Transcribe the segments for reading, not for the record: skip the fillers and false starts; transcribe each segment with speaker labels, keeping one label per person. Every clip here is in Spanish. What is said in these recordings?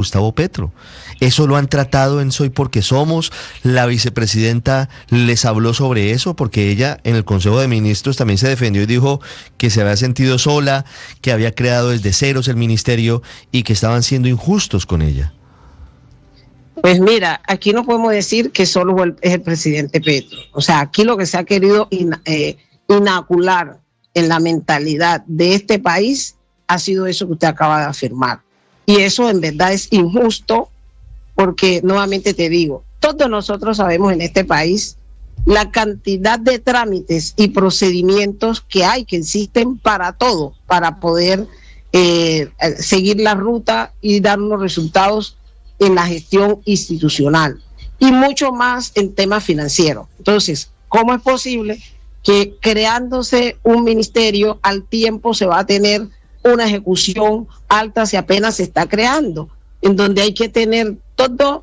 Speaker 1: Gustavo Petro. Eso lo han tratado en Soy Porque Somos. La vicepresidenta les habló sobre eso, porque ella en el Consejo de Ministros también se defendió y dijo que se había sentido sola, que había creado desde ceros el ministerio y que estaban siendo injustos con ella.
Speaker 2: Pues mira, aquí no podemos decir que solo es el presidente Petro. O sea, aquí lo que se ha querido inocular en la mentalidad de este país ha sido eso que usted acaba de afirmar. Y eso en verdad es injusto porque, nuevamente te digo, todos nosotros sabemos en este país la cantidad de trámites y procedimientos que existen para todo, para poder seguir la ruta y dar unos resultados en la gestión institucional y mucho más en temas financieros. Entonces, ¿cómo es posible que creándose un ministerio al tiempo se va a tener una ejecución alta si apenas se está creando, en donde hay que tener todos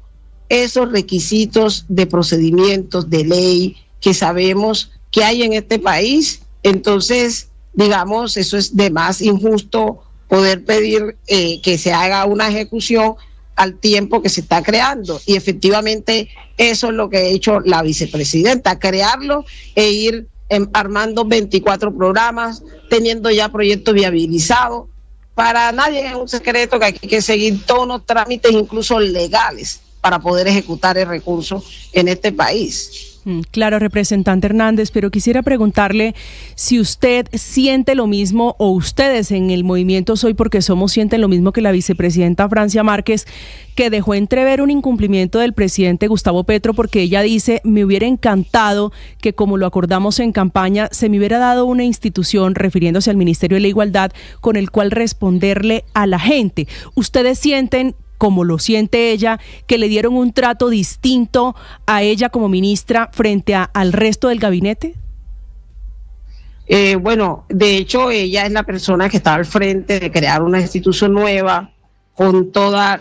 Speaker 2: esos requisitos de procedimientos, de ley, que sabemos que hay en este país? Entonces, digamos, eso es de más injusto poder pedir que se haga una ejecución al tiempo que se está creando. Y efectivamente eso es lo que ha hecho la vicepresidenta, crearlo e ir armando 24 programas, teniendo ya proyectos viabilizados. Para nadie es un secreto que aquí hay que seguir todos los trámites, incluso legales, para poder ejecutar el recurso en este país.
Speaker 3: Claro, representante Hernández, pero quisiera preguntarle si usted siente lo mismo, o ustedes en el movimiento Soy Porque Somos sienten lo mismo que la vicepresidenta Francia Márquez, que dejó entrever un incumplimiento del presidente Gustavo Petro, porque ella dice: me hubiera encantado que, como lo acordamos en campaña, se me hubiera dado una institución, refiriéndose al Ministerio de la Igualdad, con el cual responderle a la gente. ¿Ustedes sienten, como lo siente ella, que le dieron un trato distinto a ella como ministra frente al resto del gabinete?
Speaker 2: Bueno, de hecho ella es la persona que está al frente de crear una institución nueva con toda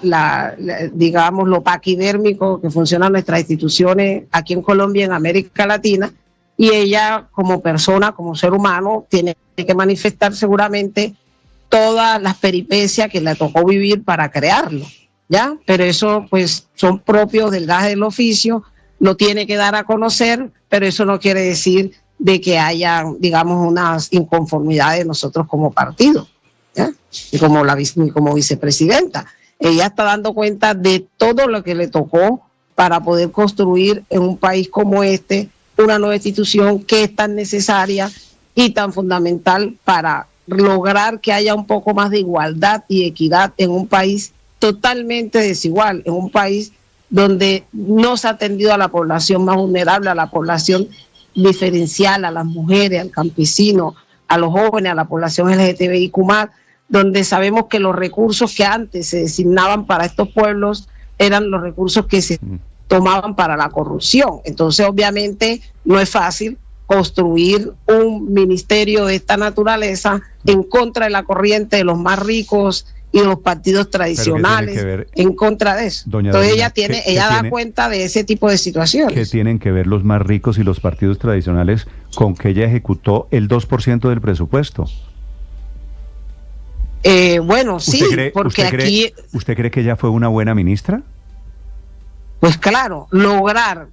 Speaker 2: digamos, lo paquidérmico que funcionan nuestras instituciones aquí en Colombia y en América Latina, y ella como persona, como ser humano, tiene que manifestar seguramente todas las peripecias que le tocó vivir para crearlo, ¿ya? Pero eso pues son propios del gaje del oficio, lo tiene que dar a conocer, pero eso no quiere decir de que haya, digamos, unas inconformidades nosotros como partido, ¿ya? Y como vicepresidenta. Ella está dando cuenta de todo lo que le tocó para poder construir en un país como este una nueva institución que es tan necesaria y tan fundamental para lograr que haya un poco más de igualdad y equidad en un país totalmente desigual, en un país donde no se ha atendido a la población más vulnerable, a la población diferencial, a las mujeres, al campesino, a los jóvenes, a la población LGTBIQ+, donde sabemos que los recursos que antes se designaban para estos pueblos eran los recursos que se tomaban para la corrupción. Entonces, obviamente, no es fácil construir un ministerio de esta naturaleza en contra de la corriente de los más ricos y de los partidos tradicionales, en contra de eso. Entonces ella da cuenta de ese tipo de situaciones.
Speaker 4: ¿Qué tienen que ver los más ricos y los partidos tradicionales con que ella ejecutó el 2% del presupuesto?
Speaker 2: Bueno, sí, porque
Speaker 4: ¿Usted cree que ella fue una buena ministra?
Speaker 2: Pues claro, lograr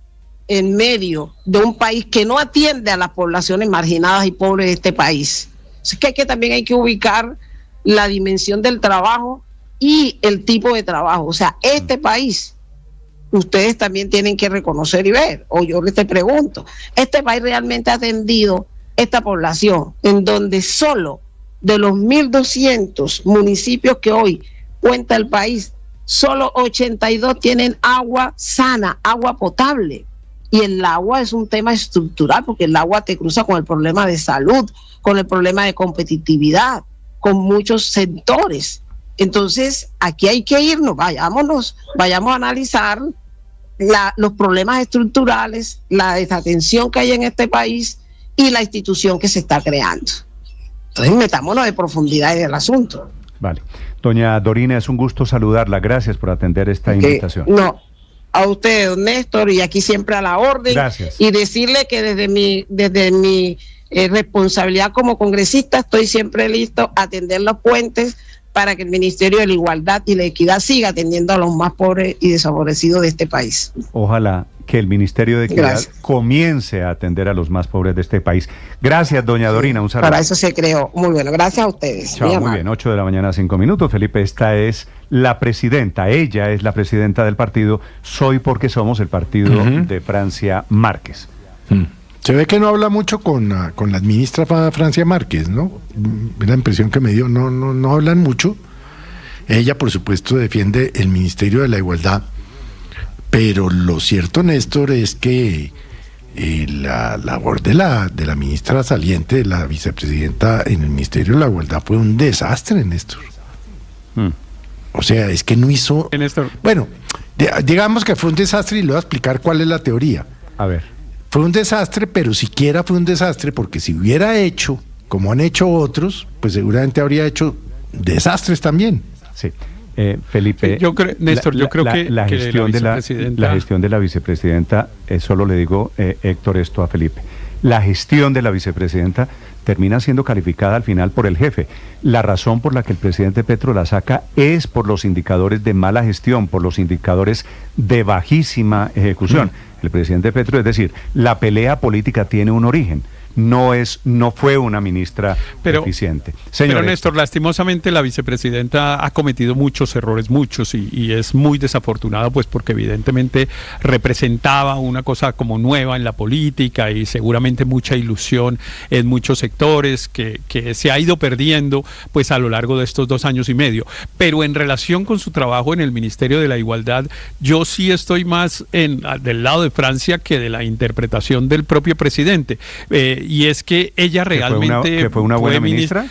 Speaker 2: en medio de un país que no atiende a las poblaciones marginadas y pobres de este país. Es que también hay que ubicar la dimensión del trabajo y el tipo de trabajo. O sea, este país, ustedes también tienen que reconocer y ver, o yo les te pregunto, este país realmente ha atendido esta población, en donde solo de los 1.200 municipios que hoy cuenta el país, solo 82 tienen agua sana, agua potable. Y el agua es un tema estructural, porque el agua te cruza con el problema de salud, con el problema de competitividad, con muchos sectores. Entonces, aquí hay que irnos, vayamos a analizar los problemas estructurales, la desatención que hay en este país y la institución que se está creando. Entonces, metámonos de profundidad en el asunto.
Speaker 4: Vale. Doña Dorina, es un gusto saludarla. Gracias por atender esta invitación.
Speaker 2: No, a usted, don Néstor, y aquí siempre a la orden.
Speaker 4: Gracias.
Speaker 2: Y decirle que desde mi responsabilidad como congresista estoy siempre listo a atender los puentes para que el Ministerio de la Igualdad y la Equidad siga atendiendo a los más pobres y desfavorecidos de este país.
Speaker 4: Ojalá que el Ministerio de Equidad
Speaker 2: Gracias.
Speaker 4: comience a atender a los más pobres de este país. Gracias, doña Dorina. Un saludo.
Speaker 2: Para eso se creó. Muy bueno, gracias a ustedes.
Speaker 4: Chao, muy bien, 8 de la mañana, 5 minutos. Felipe, esta es la presidenta, ella es la presidenta del partido Soy Porque Somos, el partido de Francia Márquez.
Speaker 5: Se ve que no habla mucho con la ministra Francia Márquez, ¿no? Es la impresión que me dio, no hablan mucho. Ella, por supuesto, defiende el Ministerio de la Igualdad, pero lo cierto, Néstor, es que la labor de la ministra saliente, de la vicepresidenta en el Ministerio de la Igualdad, fue un desastre, Néstor. O sea, es que no hizo...
Speaker 6: Néstor.
Speaker 5: Bueno, digamos que fue un desastre y le voy a explicar cuál es la teoría.
Speaker 4: A ver.
Speaker 5: Fue un desastre, pero siquiera fue un desastre porque si hubiera hecho, como han hecho otros, pues seguramente habría hecho desastres también.
Speaker 4: Sí. Felipe,
Speaker 6: yo creo, Néstor, yo creo que
Speaker 4: la gestión de la vicepresidenta, solo le digo, Héctor, esto a Felipe. La gestión de la vicepresidenta termina siendo calificada al final por el jefe. La razón por la que el presidente Petro la saca es por los indicadores de mala gestión, por los indicadores de bajísima ejecución. El presidente Petro, es decir, la pelea política tiene un origen. No fue una ministra eficiente. Señor,
Speaker 6: pero Néstor, lastimosamente la vicepresidenta ha cometido muchos errores, y es muy desafortunado, pues porque evidentemente representaba una cosa como nueva en la política y seguramente mucha ilusión en muchos sectores que se ha ido perdiendo pues a lo largo de estos 2 años y medio. Pero en relación con su trabajo en el Ministerio de la Igualdad, yo sí estoy más del lado de Francia que de la interpretación del propio presidente. Y es que ella realmente...
Speaker 4: ¿Fue una buena ministra?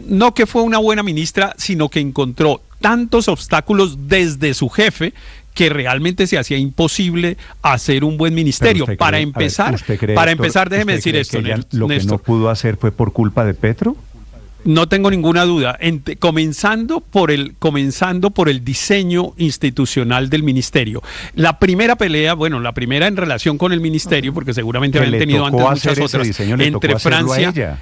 Speaker 6: No que fue una buena ministra, sino que encontró tantos obstáculos desde su jefe que realmente se hacía imposible hacer un buen ministerio. Para empezar, déjeme decir esto,
Speaker 4: Néstor. ¿Lo que no pudo hacer fue por culpa de Petro?
Speaker 6: No tengo ninguna duda, comenzando por el diseño institucional del ministerio. La primera pelea, la primera en relación con el ministerio, porque seguramente habían tenido antes muchas otras, entre Francia...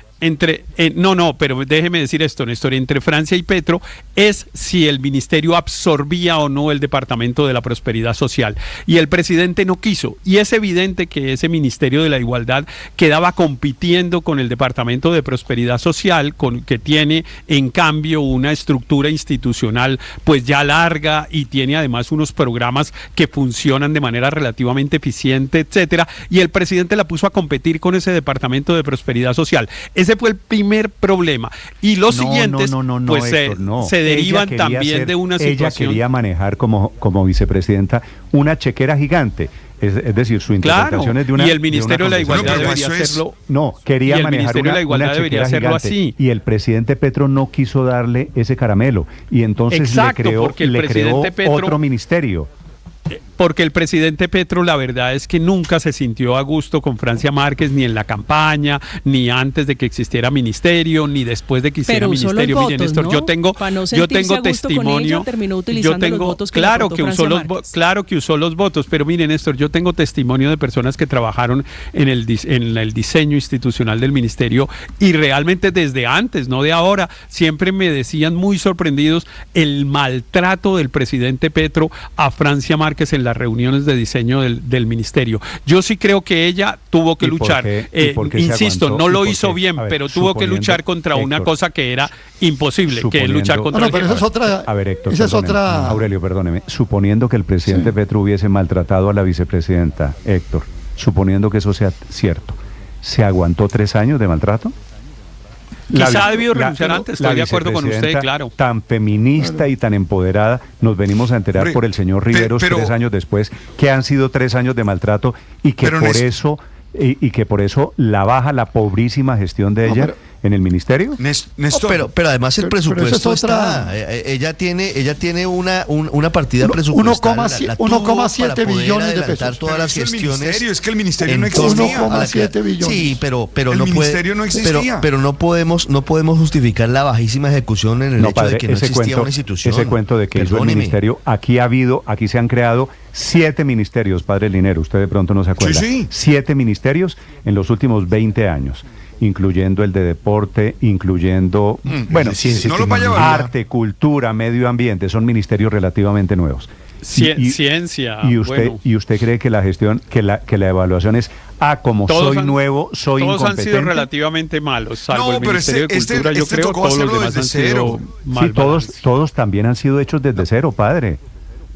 Speaker 6: pero déjeme decir esto, Néstor, entre Francia y Petro es si el ministerio absorbía o no el Departamento de la Prosperidad Social, y el presidente no quiso, y es evidente que ese Ministerio de la Igualdad quedaba compitiendo con el Departamento de Prosperidad Social, que tiene en cambio una estructura institucional pues ya larga y tiene además unos programas que funcionan de manera relativamente eficiente, etcétera, y el presidente la puso a competir con ese Departamento de Prosperidad Social. Ese fue el primer problema. Y los siguientes, se derivan también de una situación.
Speaker 4: Ella quería manejar como vicepresidenta una chequera gigante. Es decir, su interpretación es de una...
Speaker 6: Y el Ministerio de la Igualdad debería hacerlo...
Speaker 4: No, quería manejar
Speaker 6: el Ministerio de la Igualdad debería hacerlo así.
Speaker 4: Y el presidente Petro no quiso darle ese caramelo. Y entonces le creó otro ministerio.
Speaker 6: Porque el presidente Petro, la verdad es que nunca se sintió a gusto con Francia Márquez, ni en la campaña, ni antes de que existiera ministerio, ni después de que existiera ministerio.
Speaker 3: Votos,
Speaker 6: miren, Néstor,
Speaker 3: ¿no?
Speaker 6: yo tengo testimonio. Claro que usó los votos, pero miren, Néstor, yo tengo testimonio de personas que trabajaron en el diseño institucional del ministerio y realmente desde antes, no de ahora, siempre me decían muy sorprendidos el maltrato del presidente Petro a Francia Márquez en las reuniones de diseño del ministerio. Yo sí creo que ella tuvo que luchar. Insisto, no lo hizo bien, pero tuvo que luchar contra una cosa que era imposible, que es luchar contra el...
Speaker 5: pero esa es otra...
Speaker 4: A ver, Héctor, Aurelio, perdóneme. Suponiendo que el presidente Petro hubiese maltratado a la vicepresidenta, Héctor, suponiendo que eso sea cierto, ¿se aguantó 3 años de maltrato?
Speaker 6: Quizá ha debido renunciar antes, estoy de acuerdo con usted, claro.
Speaker 4: Tan feminista y tan empoderada, nos venimos a enterar por el señor Riveros 3 años después, que han sido 3 años de maltrato y que por eso la baja la pobrísima gestión de ella en el ministerio.
Speaker 1: Pero además el presupuesto está. Ella tiene una partida presupuestal
Speaker 5: 1,7 billones de pesos.
Speaker 1: Todas las gestiones.
Speaker 7: Es que el ministerio no existía.
Speaker 5: 1,7 billones.
Speaker 1: Sí, pero
Speaker 7: el
Speaker 1: no
Speaker 7: ministerio no existía.
Speaker 1: Pero no podemos justificar la bajísima ejecución en el hecho de que no existía una institución.
Speaker 4: Ese cuento de que hizo el ministerio, aquí se han creado 7 ministerios, padre Linero, usted de pronto no se acuerda.
Speaker 7: Sí.
Speaker 4: 7 ministerios en los últimos 20 años. incluyendo el de deporte, incluyendo, bueno,
Speaker 5: ciencia,
Speaker 7: no lo vaya a variar.
Speaker 4: arte, cultura, medio ambiente, son ministerios relativamente nuevos.
Speaker 6: Ciencia.
Speaker 4: ¿Y usted cree que la gestión, que la evaluación es, como soy nuevo, soy
Speaker 6: todos
Speaker 4: incompetente?
Speaker 6: han sido relativamente malos, salvo el
Speaker 7: pero
Speaker 6: Ministerio de Cultura, yo creo,
Speaker 7: tocó
Speaker 6: todos los
Speaker 7: hacerlo
Speaker 6: demás
Speaker 7: desde
Speaker 6: han
Speaker 7: cero.
Speaker 6: sido mal.
Speaker 4: Sí, todos también han sido hechos desde cero, padre.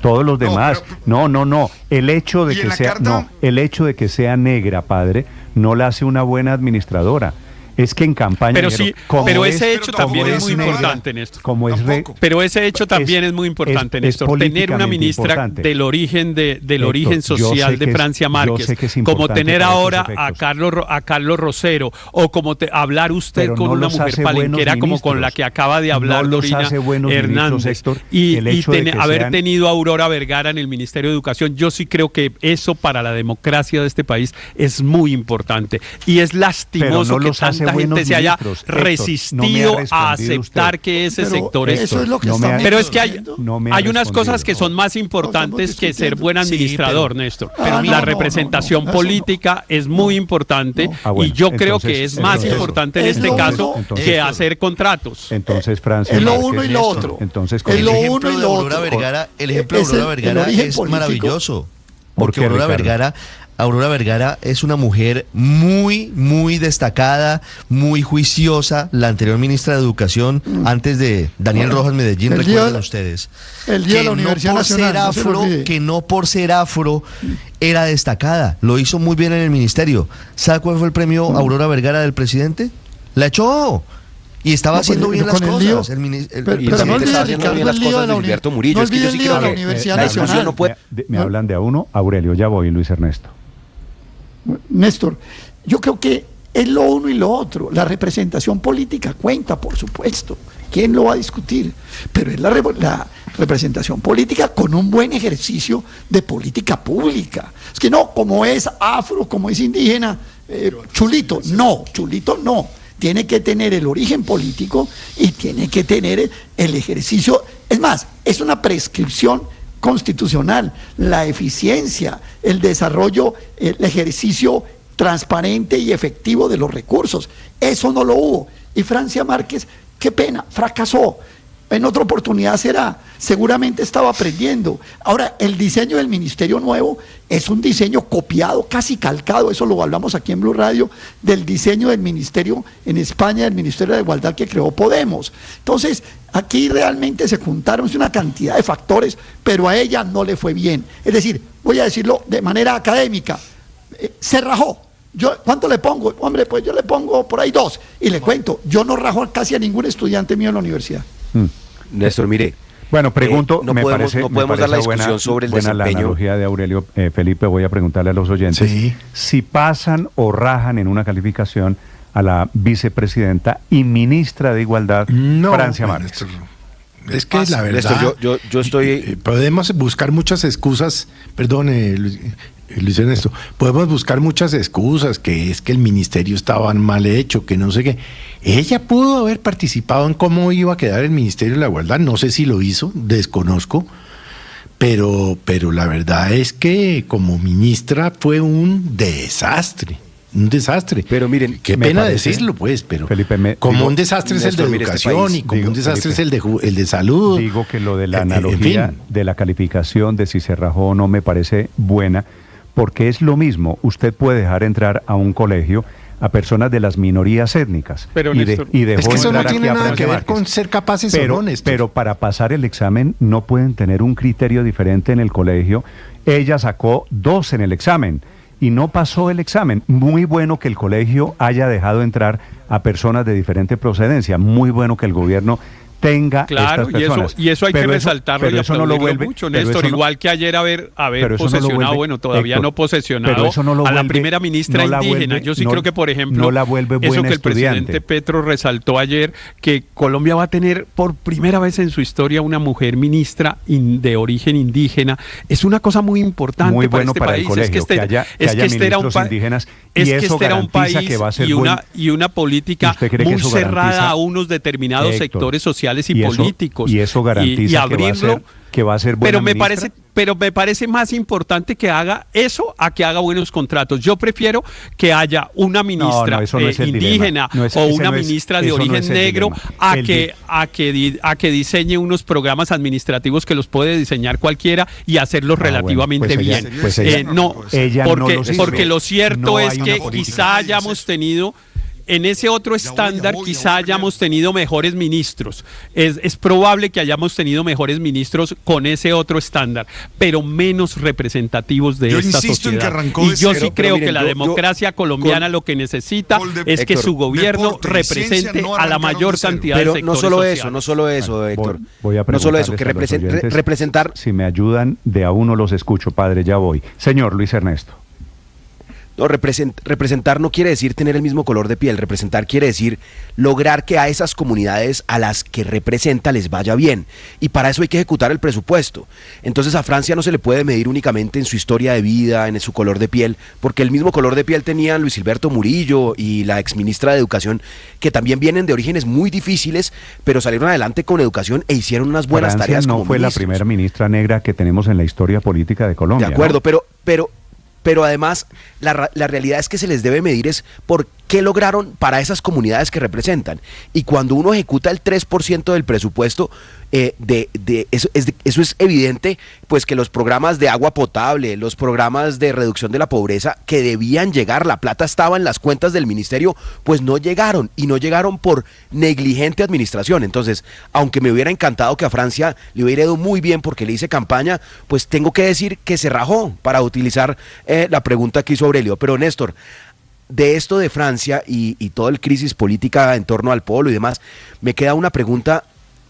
Speaker 4: Todos los demás. No. El hecho de
Speaker 7: ¿Y en
Speaker 4: que
Speaker 7: la
Speaker 4: sea,
Speaker 7: carta?
Speaker 4: el hecho de que sea negra, padre, no la hace una buena administradora. Es que en campaña.
Speaker 6: Pero sí, pero ese hecho
Speaker 7: pero
Speaker 6: también
Speaker 7: como
Speaker 6: es muy
Speaker 7: es negra,
Speaker 6: importante, Néstor.
Speaker 4: Como es
Speaker 7: Tampoco.
Speaker 6: Pero ese hecho también es muy importante, Néstor. Tener una
Speaker 4: políticamente
Speaker 6: ministra
Speaker 4: importante.
Speaker 6: del origen
Speaker 4: Héctor,
Speaker 6: origen
Speaker 4: yo
Speaker 6: social
Speaker 4: sé
Speaker 6: de
Speaker 4: que es-
Speaker 6: Francia
Speaker 4: yo
Speaker 6: Márquez,
Speaker 4: sé que es
Speaker 6: como
Speaker 4: importante
Speaker 6: tener
Speaker 4: para
Speaker 6: ahora
Speaker 4: estos
Speaker 6: a
Speaker 4: efectos.
Speaker 6: Carlos Rosero, o como hablar usted
Speaker 4: Pero
Speaker 6: con
Speaker 4: no
Speaker 6: una
Speaker 4: los
Speaker 6: mujer
Speaker 4: hace buenos
Speaker 6: palenquera como con la
Speaker 4: ministros.
Speaker 6: que acaba de hablar
Speaker 4: No los
Speaker 6: Dorina
Speaker 4: hace buenos ministros,
Speaker 6: Hernández,
Speaker 4: Héctor.
Speaker 6: y
Speaker 4: El hecho de que
Speaker 6: haber
Speaker 4: sean-
Speaker 6: tenido a Aurora Vergara en el Ministerio de Educación, yo sí creo que eso para la democracia de este país es muy importante, y es lastimoso
Speaker 4: no
Speaker 6: que
Speaker 4: los hace
Speaker 6: tanta
Speaker 4: buenos
Speaker 6: gente se haya
Speaker 4: ministros, Héctor. No me ha
Speaker 6: resistido a
Speaker 4: respondido
Speaker 6: aceptar
Speaker 4: usted.
Speaker 6: que ese
Speaker 8: Pero
Speaker 6: sector
Speaker 8: eso es lo que
Speaker 4: no me
Speaker 8: estamos
Speaker 4: ha-
Speaker 6: pero es que hay,
Speaker 8: diciendo.
Speaker 4: No me ha
Speaker 6: hay unas
Speaker 4: respondido.
Speaker 6: cosas que son más importantes
Speaker 8: estamos
Speaker 6: que ser
Speaker 8: discutiendo.
Speaker 6: buen administrador,
Speaker 7: Sí,
Speaker 6: Néstor.
Speaker 8: pero
Speaker 6: La
Speaker 8: no,
Speaker 6: representación
Speaker 8: no, eso
Speaker 6: política es muy importante
Speaker 4: Bueno,
Speaker 6: y yo creo
Speaker 4: entonces-
Speaker 6: que es más
Speaker 4: entonces-
Speaker 6: importante en
Speaker 8: es
Speaker 6: este
Speaker 8: lo
Speaker 6: caso
Speaker 8: uno-
Speaker 4: entonces-
Speaker 6: que hacer contratos.
Speaker 4: Entonces, Francia.
Speaker 8: Es lo
Speaker 4: Márquez,
Speaker 8: uno y lo
Speaker 4: Néstor.
Speaker 8: otro.
Speaker 4: Entonces,
Speaker 8: Es
Speaker 1: El
Speaker 8: lo
Speaker 1: ejemplo
Speaker 8: uno y
Speaker 1: de
Speaker 8: lo
Speaker 1: Aurora
Speaker 8: otro.
Speaker 1: Vergara, el ejemplo de
Speaker 8: Es
Speaker 1: Aurora
Speaker 8: el
Speaker 1: Vergara
Speaker 8: origen
Speaker 1: es
Speaker 8: político.
Speaker 1: maravilloso.
Speaker 4: ¿Por
Speaker 1: Porque
Speaker 4: qué, Ricardo?
Speaker 1: Aurora Vergara es una mujer muy destacada, muy juiciosa, la anterior ministra de Educación, antes de Daniel Rojas Medellín,
Speaker 8: El día
Speaker 1: recuerden
Speaker 8: de-
Speaker 1: ustedes.
Speaker 8: el día de la
Speaker 1: Que no
Speaker 8: Universidad
Speaker 1: por
Speaker 8: Nacional,
Speaker 1: ser
Speaker 8: no se lo
Speaker 1: afro,
Speaker 8: olvide.
Speaker 1: que no por ser afro era destacada, lo hizo muy bien en el ministerio. ¿Sabe cuál fue el premio Aurora Vergara del presidente? La echó. Y estaba haciendo bien las
Speaker 8: con el
Speaker 1: cosas.
Speaker 8: lío.
Speaker 1: El mini- el-
Speaker 8: Pero
Speaker 1: el
Speaker 8: no
Speaker 1: presidente
Speaker 8: olvide,
Speaker 1: estaba haciendo
Speaker 8: Ricardo,
Speaker 1: bien las
Speaker 8: el lío
Speaker 1: cosas.
Speaker 8: de la
Speaker 9: Gilberto
Speaker 8: uni-
Speaker 9: Murillo.
Speaker 8: no
Speaker 9: Es que yo
Speaker 8: olvide
Speaker 9: sí
Speaker 8: el lío
Speaker 9: creo
Speaker 8: de la
Speaker 9: que
Speaker 8: Universidad
Speaker 9: la discusión
Speaker 8: Nacional.
Speaker 9: no puede...
Speaker 4: Me hablan de a uno, Aurelio, ya voy, Luis Ernesto.
Speaker 8: Néstor, yo creo que es lo uno y lo otro. La representación política cuenta, por supuesto. ¿Quién lo va a discutir? Pero es la representación política con un buen ejercicio de política pública. Es que no, como es afro, como es indígena, chulito. No, chulito no. Tiene que tener el origen político y tiene que tener el ejercicio. Es más, es una prescripción constitucional, la eficiencia, el desarrollo, el ejercicio transparente y efectivo de los recursos. Eso no lo hubo. Y Francia Márquez, qué pena, fracasó. En otra oportunidad será. Seguramente estaba aprendiendo. Ahora, el diseño del ministerio nuevo es un diseño copiado, casi calcado, eso lo hablamos aquí en Blue Radio, del diseño del ministerio en España, del Ministerio de Igualdad que creó Podemos. Entonces, aquí realmente se juntaron una cantidad de factores, pero a ella no le fue bien. Es decir, voy a decirlo de manera académica, se rajó. ¿Cuánto le pongo? Hombre, pues yo le pongo por ahí 2. Y le cuento, yo no rajo casi a ningún estudiante mío en la universidad.
Speaker 9: Néstor, mire.
Speaker 4: Bueno, pregunto,
Speaker 9: no
Speaker 4: me
Speaker 9: podemos,
Speaker 4: parece,
Speaker 9: no
Speaker 4: me
Speaker 9: podemos dar la
Speaker 4: parece
Speaker 9: discusión sobre el
Speaker 4: buena la
Speaker 9: desempeño.
Speaker 4: analogía de Aurelio. Felipe, voy a preguntarle a los oyentes
Speaker 5: Sí.
Speaker 4: si pasan o rajan en una calificación a la vicepresidenta y ministra de Igualdad, Francia
Speaker 5: bueno,
Speaker 4: Márquez.
Speaker 5: es que la verdad,
Speaker 9: Néstor, yo estoy...
Speaker 5: podemos buscar muchas excusas, perdón, Luis Ernesto, podemos buscar muchas excusas, que es que el ministerio estaba mal hecho, que no sé qué. Ella pudo haber participado en cómo iba a quedar el Ministerio de la Igualdad, no sé si lo hizo, desconozco, pero la verdad es que como ministra fue un desastre. Un desastre.
Speaker 9: Pero miren,
Speaker 5: qué
Speaker 4: me
Speaker 5: pena
Speaker 4: parece,
Speaker 5: decirlo, pues, pero
Speaker 4: Felipe,
Speaker 5: como
Speaker 4: digo,
Speaker 5: un desastre es el de
Speaker 9: Néstor, mire, este
Speaker 5: educación
Speaker 9: país,
Speaker 5: y como
Speaker 4: digo,
Speaker 5: un desastre
Speaker 4: Felipe,
Speaker 5: es el de salud.
Speaker 4: Digo que lo de la
Speaker 5: En
Speaker 4: analogía
Speaker 5: fin.
Speaker 4: de la calificación de si se rajó o no me parece buena, porque es lo mismo. Usted puede dejar entrar a un colegio a personas de las minorías étnicas
Speaker 6: Pero, Néstor,
Speaker 4: y dejó
Speaker 5: Es que eso no
Speaker 4: entrar aquí
Speaker 5: tiene
Speaker 4: a
Speaker 5: nada
Speaker 4: Francia
Speaker 5: que ver
Speaker 4: Márquez.
Speaker 5: con ser capaces
Speaker 4: pero,
Speaker 5: o no, Néstor.
Speaker 4: pero para pasar el examen no pueden tener un criterio diferente en el colegio. Ella sacó 2 en el examen y no pasó el examen. Muy bueno que el colegio haya dejado entrar a personas de diferente procedencia. Muy bueno que el gobierno tenga
Speaker 6: Claro,
Speaker 4: estas personas.
Speaker 6: y eso hay
Speaker 4: Pero
Speaker 6: que resaltarlo
Speaker 4: pero
Speaker 6: y
Speaker 4: eso no lo
Speaker 6: aplaudirlo
Speaker 4: vuelve,
Speaker 6: mucho,
Speaker 4: pero
Speaker 6: Néstor,
Speaker 4: eso no-
Speaker 6: igual que ayer haber
Speaker 4: pero eso no lo
Speaker 6: posesionado,
Speaker 4: vuelve,
Speaker 6: bueno, todavía
Speaker 4: Héctor,
Speaker 6: no posesionado
Speaker 4: pero eso no lo
Speaker 6: a la
Speaker 4: vuelve-
Speaker 6: primera ministra
Speaker 4: no la
Speaker 6: indígena.
Speaker 4: vuelve-
Speaker 6: Yo sí
Speaker 4: no-
Speaker 6: creo que, por ejemplo,
Speaker 4: no la vuelve
Speaker 6: eso
Speaker 4: buena
Speaker 6: que el presidente
Speaker 4: estudiante.
Speaker 6: Petro resaltó ayer, que Colombia va a tener por primera vez en su historia una mujer ministra de origen indígena, es una cosa muy importante
Speaker 4: Muy
Speaker 6: para
Speaker 4: bueno
Speaker 6: este
Speaker 4: para
Speaker 6: país.
Speaker 4: el colegio,
Speaker 6: es que
Speaker 4: haya
Speaker 6: este era un
Speaker 4: ministros indígenas,
Speaker 6: es
Speaker 4: y
Speaker 6: que
Speaker 4: eso
Speaker 6: este era un
Speaker 4: garantiza
Speaker 6: país
Speaker 4: que va a ser
Speaker 6: y
Speaker 4: buen-
Speaker 6: una política
Speaker 4: ¿Usted cree que
Speaker 6: muy
Speaker 4: eso
Speaker 6: cerrada
Speaker 4: garantiza?
Speaker 6: a unos determinados
Speaker 4: Héctor,
Speaker 6: sectores sociales sociales y políticos.
Speaker 4: Y eso garantiza
Speaker 6: y abrirlo,
Speaker 4: que va a ser buena ministra.
Speaker 6: Pero me parece más importante que haga eso a que haga buenos contratos. Yo prefiero que haya una ministra indígena o una ministra de origen negro a que diseñe unos programas administrativos que los puede diseñar cualquiera y hacerlos relativamente bien. Porque lo cierto es que quizá hayamos tenido... En ese otro estándar quizá hayamos tenido mejores ministros. Es probable que hayamos tenido mejores ministros con ese otro estándar, pero menos representativos de esta sociedad. Y yo sí creo que la democracia colombiana lo que necesita es que su gobierno represente a la mayor cantidad de sectores sociales.
Speaker 9: No solo eso, Héctor.
Speaker 4: Voy a
Speaker 9: no solo eso, que representar...
Speaker 4: Si me ayudan, de a uno los escucho, padre, ya voy. Señor Luis Ernesto.
Speaker 9: No, representar no quiere decir tener el mismo color de piel. Representar quiere decir lograr que a esas comunidades a las que representa les vaya bien. Y para eso hay que ejecutar el presupuesto. Entonces a Francia no se le puede medir únicamente en su historia de vida, en su color de piel, porque el mismo color de piel tenían Luis Gilberto Murillo y la exministra de Educación, que también vienen de orígenes muy difíciles, pero salieron adelante con educación e hicieron unas buenas tareas como
Speaker 4: fue
Speaker 9: ministros.
Speaker 4: La primera ministra negra que tenemos en la historia política de Colombia.
Speaker 9: De acuerdo,
Speaker 4: ¿no?
Speaker 9: Pero además la realidad es que se les debe medir es por qué lograron para esas comunidades que representan. Y cuando uno ejecuta el 3% del presupuesto, eso es evidente, pues que los programas de agua potable, los programas de reducción de la pobreza que debían llegar, la plata estaba en las cuentas del ministerio, pues no llegaron, y no llegaron por negligente administración. Entonces, aunque me hubiera encantado que a Francia le hubiera ido muy bien porque le hice campaña, pues tengo que decir que se rajó, para utilizar la pregunta que hizo Aurelio. Pero Néstor, de esto de Francia y toda el crisis política en torno al polo y demás, me queda una pregunta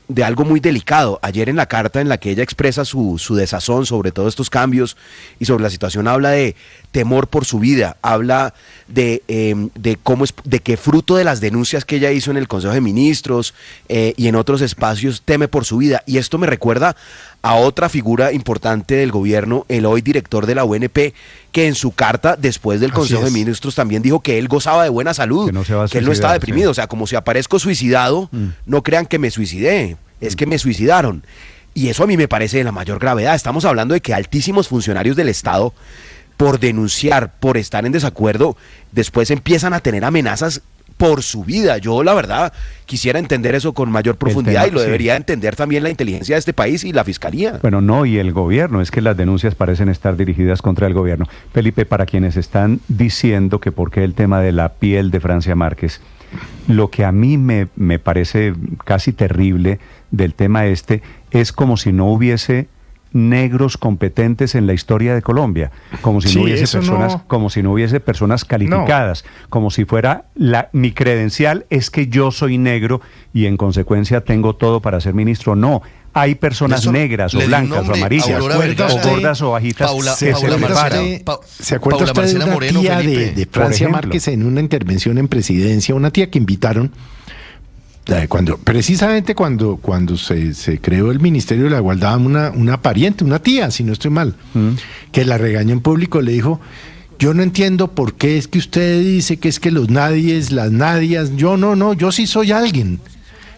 Speaker 9: de algo muy delicado. Ayer en la carta en la que ella expresa su desazón sobre todos estos cambios y sobre la situación, habla de temor por su vida, habla de que fruto de las denuncias que ella hizo en el Consejo de Ministros y en otros espacios, teme por su vida. Y esto me recuerda a otra figura importante del gobierno, el hoy director de la UNP, que en su carta después del Consejo de Ministros también dijo que él gozaba de buena salud, que él no estaba deprimido. O sea, como si aparezco suicidado, no crean que me suicidé, es que me suicidaron. Y eso a mí me parece de la mayor gravedad. Estamos hablando de que altísimos funcionarios del Estado, por denunciar, por estar en desacuerdo, después empiezan a tener amenazas por su vida. Yo, la verdad, quisiera entender eso con mayor profundidad, y lo debería entender también la inteligencia de este país y la fiscalía.
Speaker 4: Bueno, no, y el gobierno, es que las denuncias parecen estar dirigidas contra el gobierno. Felipe, para quienes están diciendo que por qué el tema de la piel de Francia Márquez, lo que a mí me parece casi terrible del tema este es como si no hubiese negros competentes en la historia de Colombia, como si no hubiese personas, como si no hubiese personas calificadas, como si fuera mi credencial es que yo soy negro y en consecuencia tengo todo para ser ministro. No, hay personas negras o blancas o amarillas o gordas o bajitas que se preparan.
Speaker 5: ¿Se acuerda usted de una tía de Francia Márquez en una intervención en presidencia, una tía que invitaron precisamente cuando se creó el Ministerio de la Igualdad, una pariente, una tía, si no estoy mal, que la regañó en público, le dijo: yo no entiendo por qué es que usted dice que es que los nadies, las nadias, yo sí soy alguien,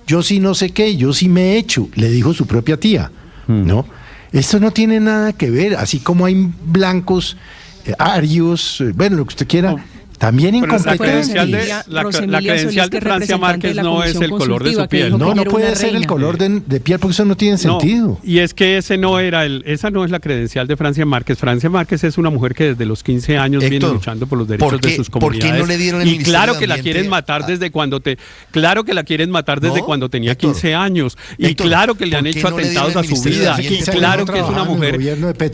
Speaker 5: yo sí no sé qué, yo sí me he hecho, le dijo su propia tía, ¿no? Esto no tiene nada que ver, así como hay blancos, arios, bueno, lo que usted quiera. También incompetencia.
Speaker 6: La credencial de Francia Márquez no es el color de su piel.
Speaker 5: No puede ser el color de piel, porque eso no tiene sentido.
Speaker 6: Y es que esa no es la credencial de Francia Márquez. Francia Márquez es una mujer que desde los 15 años viene luchando por los derechos de sus comunidades.
Speaker 1: ¿Por qué no le dieron el
Speaker 6: y claro que la quieren matar desde cuando tenía 15 años. Y claro que le han hecho atentados a su vida. Y claro que es una mujer.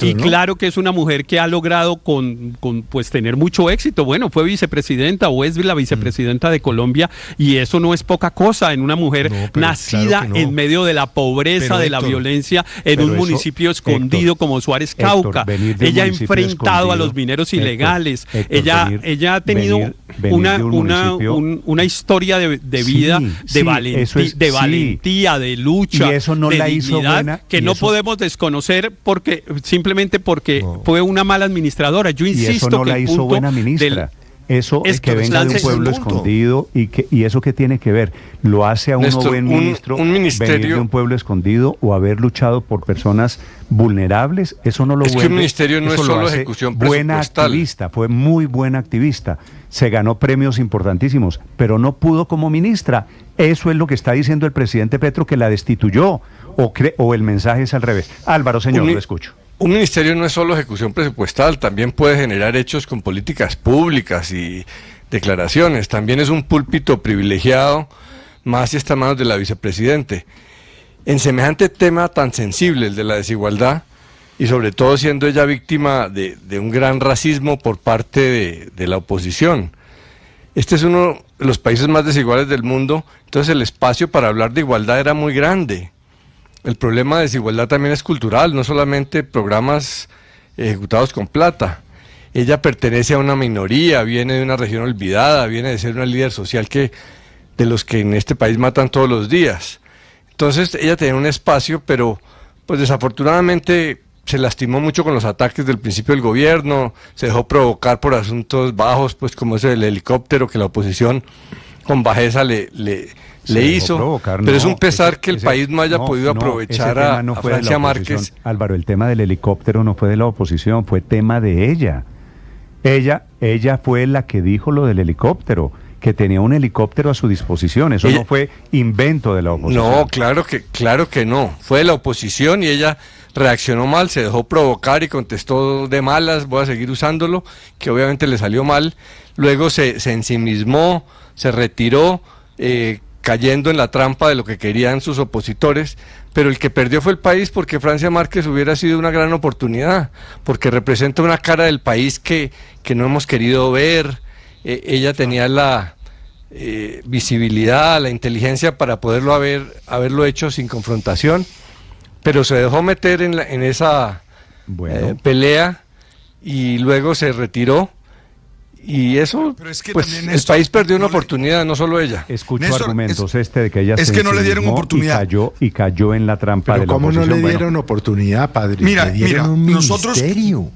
Speaker 6: Y claro que es una mujer que ha logrado con pues tener mucho éxito. Bueno, fue vicepresidenta o es la vicepresidenta de Colombia, y eso no es poca cosa en una mujer nacida en medio de la pobreza, de la violencia, en un municipio escondido como Suárez, Cauca. Ella ha enfrentado a los mineros ilegales. Ella ha tenido una historia de vida, de valentía, de lucha,
Speaker 4: y eso no
Speaker 6: de
Speaker 4: la
Speaker 6: dignidad,
Speaker 4: hizo buena,
Speaker 6: que no podemos desconocer simplemente porque fue una mala administradora. Yo insisto
Speaker 4: y eso no
Speaker 6: que
Speaker 4: la hizo buena ministra. Eso es que venga de un pueblo escondido y eso qué tiene que ver. Lo hace a uno
Speaker 10: Néstor,
Speaker 4: buen ministro
Speaker 10: un ministerio,
Speaker 4: venir de un pueblo escondido o haber luchado por personas vulnerables. Eso no lo
Speaker 10: es
Speaker 4: vuelve.
Speaker 10: Que un ministerio no es solo ejecución
Speaker 4: buena
Speaker 10: presupuestal.
Speaker 4: Activista, fue muy buena activista. Se ganó premios importantísimos, pero no pudo como ministra. Eso es lo que está diciendo el presidente Petro, que la destituyó. O el mensaje es al revés. Álvaro, señor, lo escucho.
Speaker 10: Un ministerio no es solo ejecución presupuestal, también puede generar hechos con políticas públicas y declaraciones. También es un púlpito privilegiado, más si está en manos de la vicepresidente. En semejante tema tan sensible, el de la desigualdad, y sobre todo siendo ella víctima de un gran racismo por parte de la oposición. Este es uno de los países más desiguales del mundo, entonces el espacio para hablar de igualdad era muy grande. El problema de desigualdad también es cultural, no solamente programas ejecutados con plata. Ella pertenece a una minoría, viene de una región olvidada, viene de ser una líder social de los que en este país matan todos los días. Entonces ella tenía un espacio, pero pues desafortunadamente se lastimó mucho con los ataques del principio del gobierno, se dejó provocar por asuntos bajos, pues como es el helicóptero que la oposición con bajeza le hizo, pero es un pesar que el país no haya podido aprovechar a Francia Márquez.
Speaker 4: Álvaro, el tema del helicóptero no fue de la oposición, fue tema de ella. Ella fue la que dijo lo del helicóptero, que tenía un helicóptero a su disposición. Eso no fue invento de la oposición.
Speaker 10: No, claro que no. Fue de la oposición y ella reaccionó mal, se dejó provocar y contestó de malas, voy a seguir usándolo, que obviamente le salió mal. Luego se ensimismó, se retiró, cayendo en la trampa de lo que querían sus opositores, pero el que perdió fue el país, porque Francia Márquez hubiera sido una gran oportunidad, porque representa una cara del país que no hemos querido ver. Ella tenía la visibilidad, la inteligencia para poderlo haberlo hecho sin confrontación, pero se dejó meter en esa pelea y luego se retiró. Y eso, es que pues el país perdió una oportunidad, no solo ella.
Speaker 4: Escucho Néstor, argumentos de que ella
Speaker 7: es que no le dieron oportunidad
Speaker 4: y cayó en la trampa.
Speaker 5: Pero
Speaker 4: de la
Speaker 5: ¿cómo
Speaker 4: oposición?
Speaker 5: no le dieron oportunidad, padre?
Speaker 7: Mira,
Speaker 5: le dieron un ministerio.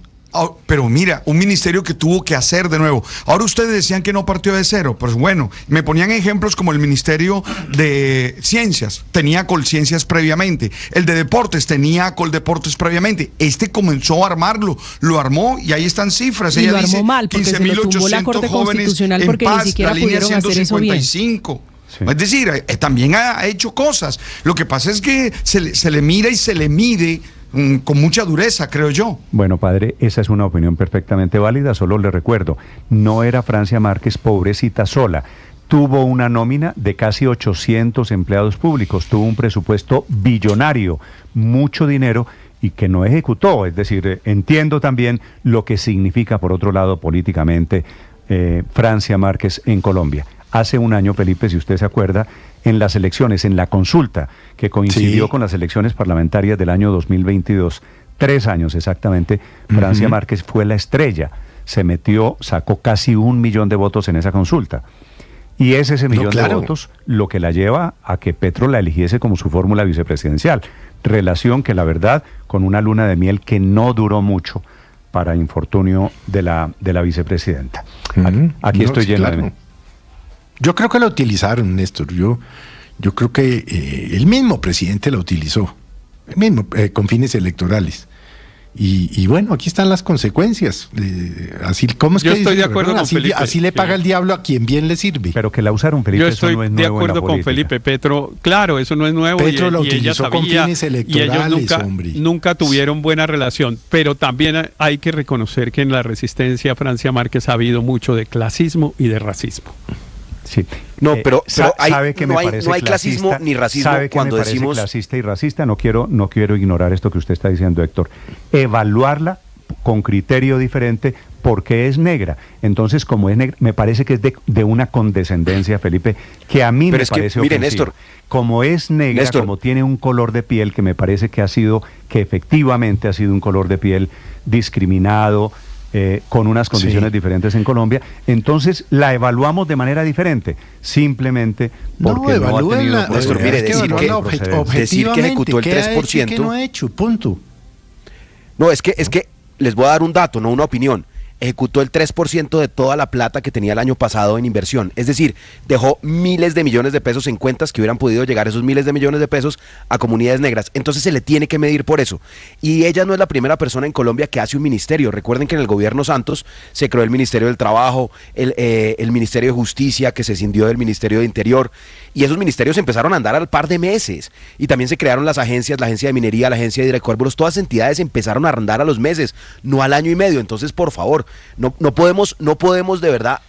Speaker 7: Pero mira, un ministerio que tuvo que hacer de nuevo. Ahora ustedes decían que no partió de cero. Pues bueno, me ponían ejemplos como el Ministerio de Ciencias, tenía Colciencias previamente. El de Deportes tenía Coldeportes previamente. Este comenzó a armarlo, lo armó y ahí están cifras.
Speaker 3: Y
Speaker 7: ella
Speaker 3: lo armó
Speaker 7: dice
Speaker 3: mal porque se lo tumbó la Corte Constitucional porque ni siquiera pudieron hacer eso bien.
Speaker 7: Sí. Es decir, también ha hecho cosas. Lo que pasa es que se le mira y se le mide con mucha dureza, creo yo.
Speaker 4: Bueno, padre, esa es una opinión perfectamente válida, solo le recuerdo, no era Francia Márquez pobrecita sola, tuvo una nómina de casi 800 empleados públicos, tuvo un presupuesto billonario, mucho dinero y que no ejecutó, es decir, entiendo también lo que significa, por otro lado, políticamente, Francia Márquez en Colombia. Hace un año, Felipe, si usted se acuerda, en las elecciones, en la consulta que coincidió con las elecciones parlamentarias del año 2022, 3 años exactamente, Francia Márquez fue la estrella, se metió, sacó casi 1 millón de votos en esa consulta. Y es ese millón de votos lo que la lleva a que Petro la eligiese como su fórmula vicepresidencial. Relación que la verdad, con una luna de miel que no duró mucho para infortunio de la vicepresidenta. Aquí estoy lleno de...
Speaker 5: Yo creo que la utilizaron, Néstor. Yo creo que el mismo presidente la utilizó, el mismo, con fines electorales. Y bueno, aquí están las consecuencias. Así, ¿cómo es
Speaker 6: Yo
Speaker 5: que
Speaker 6: estoy
Speaker 5: dice,
Speaker 6: de acuerdo con Felipe.
Speaker 5: Así le paga el diablo a quien bien le sirve.
Speaker 4: Pero que la usaron, Felipe.
Speaker 6: Yo estoy
Speaker 4: eso no es
Speaker 6: de
Speaker 4: nuevo
Speaker 6: acuerdo con Felipe. Petro, claro, eso no es nuevo.
Speaker 5: Petro la
Speaker 6: y ella
Speaker 5: utilizó
Speaker 6: sabía,
Speaker 5: con fines electorales,
Speaker 6: y ellos nunca tuvieron buena relación. Pero también hay que reconocer que en la resistencia a Francia Márquez ha habido mucho de clasismo y de racismo.
Speaker 4: Sí.
Speaker 9: No, pero
Speaker 4: sabe que
Speaker 9: no
Speaker 4: me
Speaker 9: hay
Speaker 4: parece
Speaker 9: clasismo
Speaker 4: clasista,
Speaker 9: ni racismo
Speaker 4: sabe que
Speaker 9: cuando
Speaker 4: me parece
Speaker 9: decimos
Speaker 4: clasista y racista. No quiero ignorar esto que usted está diciendo, Héctor. Evaluarla con criterio diferente porque es negra. Entonces, como es negra, me parece que es de una condescendencia, Felipe, que a mí me parece ofensivo.
Speaker 9: Néstor,
Speaker 4: como es negra,
Speaker 9: Néstor,
Speaker 4: como tiene un color de piel que me parece que efectivamente ha sido un color de piel discriminado, con unas condiciones diferentes en Colombia, entonces la evaluamos de manera diferente, simplemente porque no ha tenido...
Speaker 9: Néstor, mire, decir que ejecutó el 3%...
Speaker 5: que no ha hecho, punto.
Speaker 9: No, es que les voy a dar un dato, no una opinión. ejecutó el 3% de toda la plata que tenía el año pasado en inversión. Es decir, dejó miles de millones de pesos en cuentas que hubieran podido llegar esos miles de millones de pesos a comunidades negras. Entonces se le tiene que medir por eso. Y ella no es la primera persona en Colombia que hace un ministerio. Recuerden que en el gobierno Santos se creó el Ministerio del Trabajo, el Ministerio de Justicia, que se escindió del Ministerio de Interior, y esos ministerios empezaron a andar al par de meses. Y también se crearon las agencias, la agencia de minería, la agencia de hidrocarburos, todas esas entidades empezaron a andar a los meses, no al año y medio. Entonces, por favor, no podemos de verdad.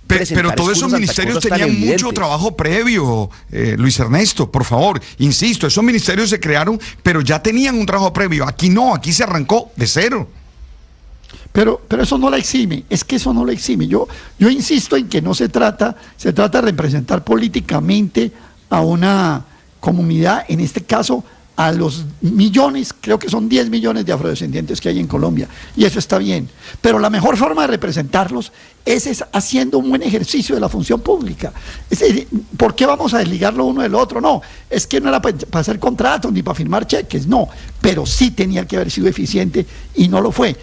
Speaker 7: Pero todos esos ministerios tenían mucho trabajo previo, Luis Ernesto, por favor. Insisto, esos ministerios se crearon, pero ya tenían un trabajo previo. Aquí no, aquí se arrancó de cero.
Speaker 8: Pero eso no la exime, es que eso no la exime. Yo insisto en que no se trata de representar políticamente a una comunidad, en este caso a los millones, creo que son 10 millones de afrodescendientes que hay en Colombia, y eso está bien. Pero la mejor forma de representarlos es haciendo un buen ejercicio de la función pública. ¿Por qué vamos a desligarlo uno del otro? No, es que no era para hacer contratos ni para firmar cheques, no, pero sí tenía que haber sido eficiente y no lo fue.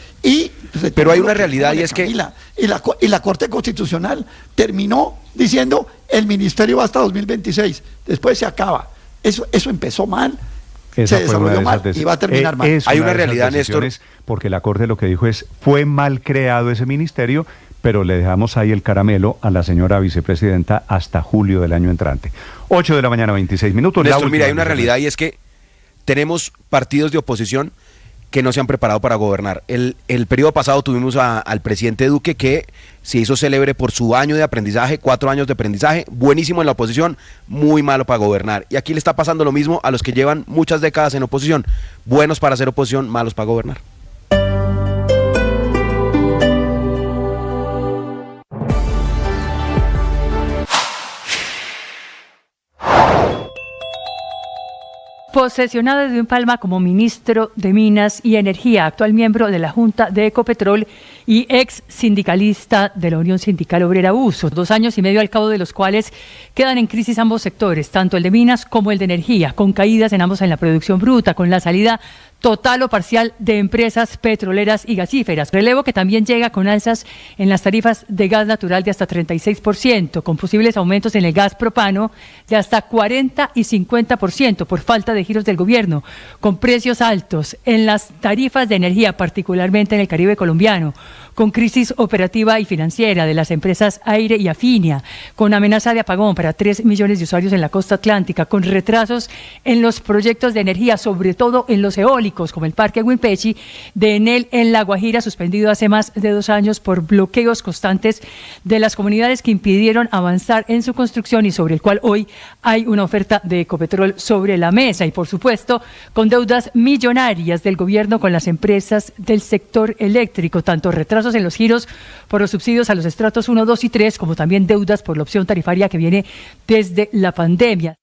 Speaker 9: Pero hay una realidad y es que...
Speaker 8: Y la Corte Constitucional terminó diciendo el ministerio va hasta 2026, después se acaba. Eso empezó mal. Se desarrolló mal y va a terminar mal.
Speaker 9: Hay una realidad, Néstor.
Speaker 4: Porque la Corte lo que dijo es, fue mal creado ese ministerio, pero le dejamos ahí el caramelo a la señora vicepresidenta hasta julio del año entrante. 8 de la mañana, 26 minutos.
Speaker 9: Néstor, mira, hay una realidad y es que tenemos partidos de oposición que no se han preparado para gobernar. El periodo pasado tuvimos al presidente Duque, que se hizo célebre por su año de aprendizaje, 4 años de aprendizaje, buenísimo en la oposición, muy malo para gobernar. Y aquí le está pasando lo mismo a los que llevan muchas décadas en oposición, buenos para hacer oposición, malos para gobernar.
Speaker 11: Posesionado desde Palma como ministro de Minas y Energía, actual miembro de la Junta de Ecopetrol y ex sindicalista de la Unión Sindical Obrera Uso, 2 años y medio al cabo de los cuales quedan en crisis ambos sectores, tanto el de minas como el de energía, con caídas en ambos en la producción bruta, con la salida total o parcial de empresas petroleras y gasíferas. Relevo que también llega con alzas en las tarifas de gas natural de hasta 36%, con posibles aumentos en el gas propano de hasta 40 y 50% por falta de giros del gobierno, con precios altos en las tarifas de energía, particularmente en el Caribe colombiano, con crisis operativa y financiera de las empresas Aire y Afinia, con amenaza de apagón para 3 millones de usuarios en la costa atlántica, con retrasos en los proyectos de energía, sobre todo en los eólicos, como el Parque Wimpechi de Enel en La Guajira, suspendido hace más de 2 años por bloqueos constantes de las comunidades que impidieron avanzar en su construcción y sobre el cual hoy hay una oferta de Ecopetrol sobre la mesa. Y por supuesto, con deudas millonarias del gobierno con las empresas del sector eléctrico, tanto retrasos en los giros por los subsidios a los estratos 1, 2 y 3, como también deudas por la opción tarifaria que viene desde la pandemia.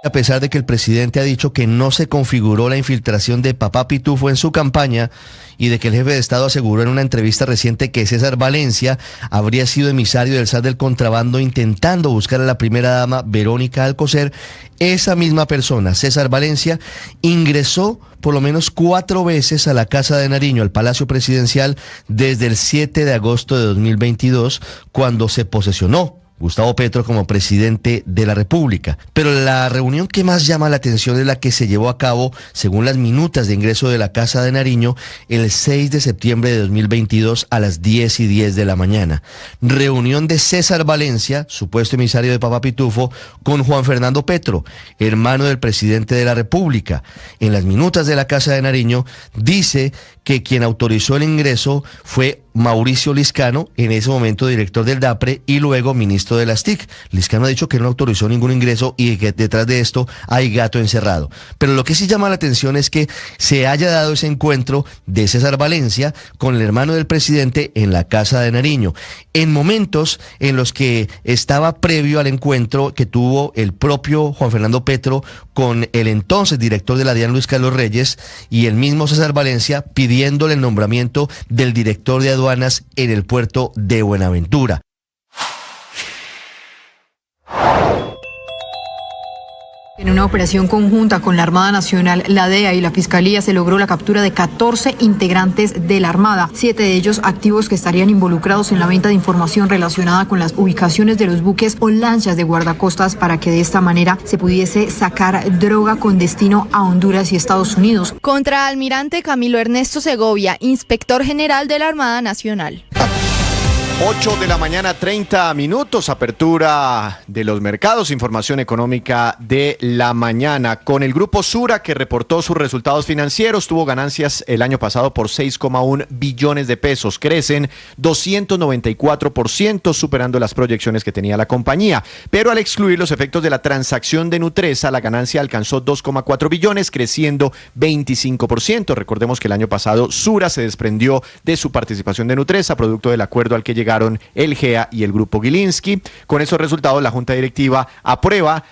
Speaker 1: A pesar de que el presidente ha dicho que no se configuró la infiltración de Papá Pitufo en su campaña y de que el jefe de Estado aseguró en una entrevista reciente que César Valencia habría sido emisario del SAT del contrabando intentando buscar a la primera dama Verónica Alcocer, esa misma persona, César Valencia, ingresó por lo menos 4 veces a la Casa de Nariño, al Palacio Presidencial, desde el 7 de agosto de 2022, cuando se posesionó Gustavo Petro como presidente de la República. Pero la reunión que más llama la atención es la que se llevó a cabo, según las minutas de ingreso de la Casa de Nariño, el 6 de septiembre de 2022 a las 10:10 de la mañana. Reunión de César Valencia, supuesto emisario de Papá Pitufo, con Juan Fernando Petro, hermano del presidente de la República. En las minutas de la Casa de Nariño dice que quien autorizó el ingreso fue Mauricio Liscano, en ese momento director del DAPRE y luego ministro de las TIC. Liscano ha dicho que no autorizó ningún ingreso y que detrás de esto hay gato encerrado. Pero lo que sí llama la atención es que se haya dado ese encuentro de César Valencia con el hermano del presidente en la Casa de Nariño, en momentos en los que estaba previo al encuentro que tuvo el propio Juan Fernando Petro con el entonces director de la DIAN, Luis Carlos Reyes, y el mismo César Valencia pidiéndole el nombramiento del director de aduanas en el puerto de Buenaventura.
Speaker 12: En una operación conjunta con la Armada Nacional, la DEA y la Fiscalía se logró la captura de 14 integrantes de la Armada, 7 de ellos activos que estarían involucrados en la venta de información relacionada con las ubicaciones de los buques o lanchas de guardacostas para que de esta manera se pudiese sacar droga con destino a Honduras y Estados Unidos.
Speaker 13: Contraalmirante Camilo Ernesto Segovia, inspector general de la Armada Nacional.
Speaker 14: 8 de la mañana, 30 minutos, apertura de los mercados, información económica de la mañana. Con el grupo Sura, que reportó sus resultados financieros, tuvo ganancias el año pasado por 6,1 billones de pesos. Crecen 294%, superando las proyecciones que tenía la compañía. Pero al excluir los efectos de la transacción de Nutresa, la ganancia alcanzó 2,4 billones, creciendo 25%. Recordemos que el año pasado Sura se desprendió de su participación de Nutresa, producto del acuerdo al que llegaron el GEA y el grupo Gilinski. Con esos resultados, la Junta Directiva aprueba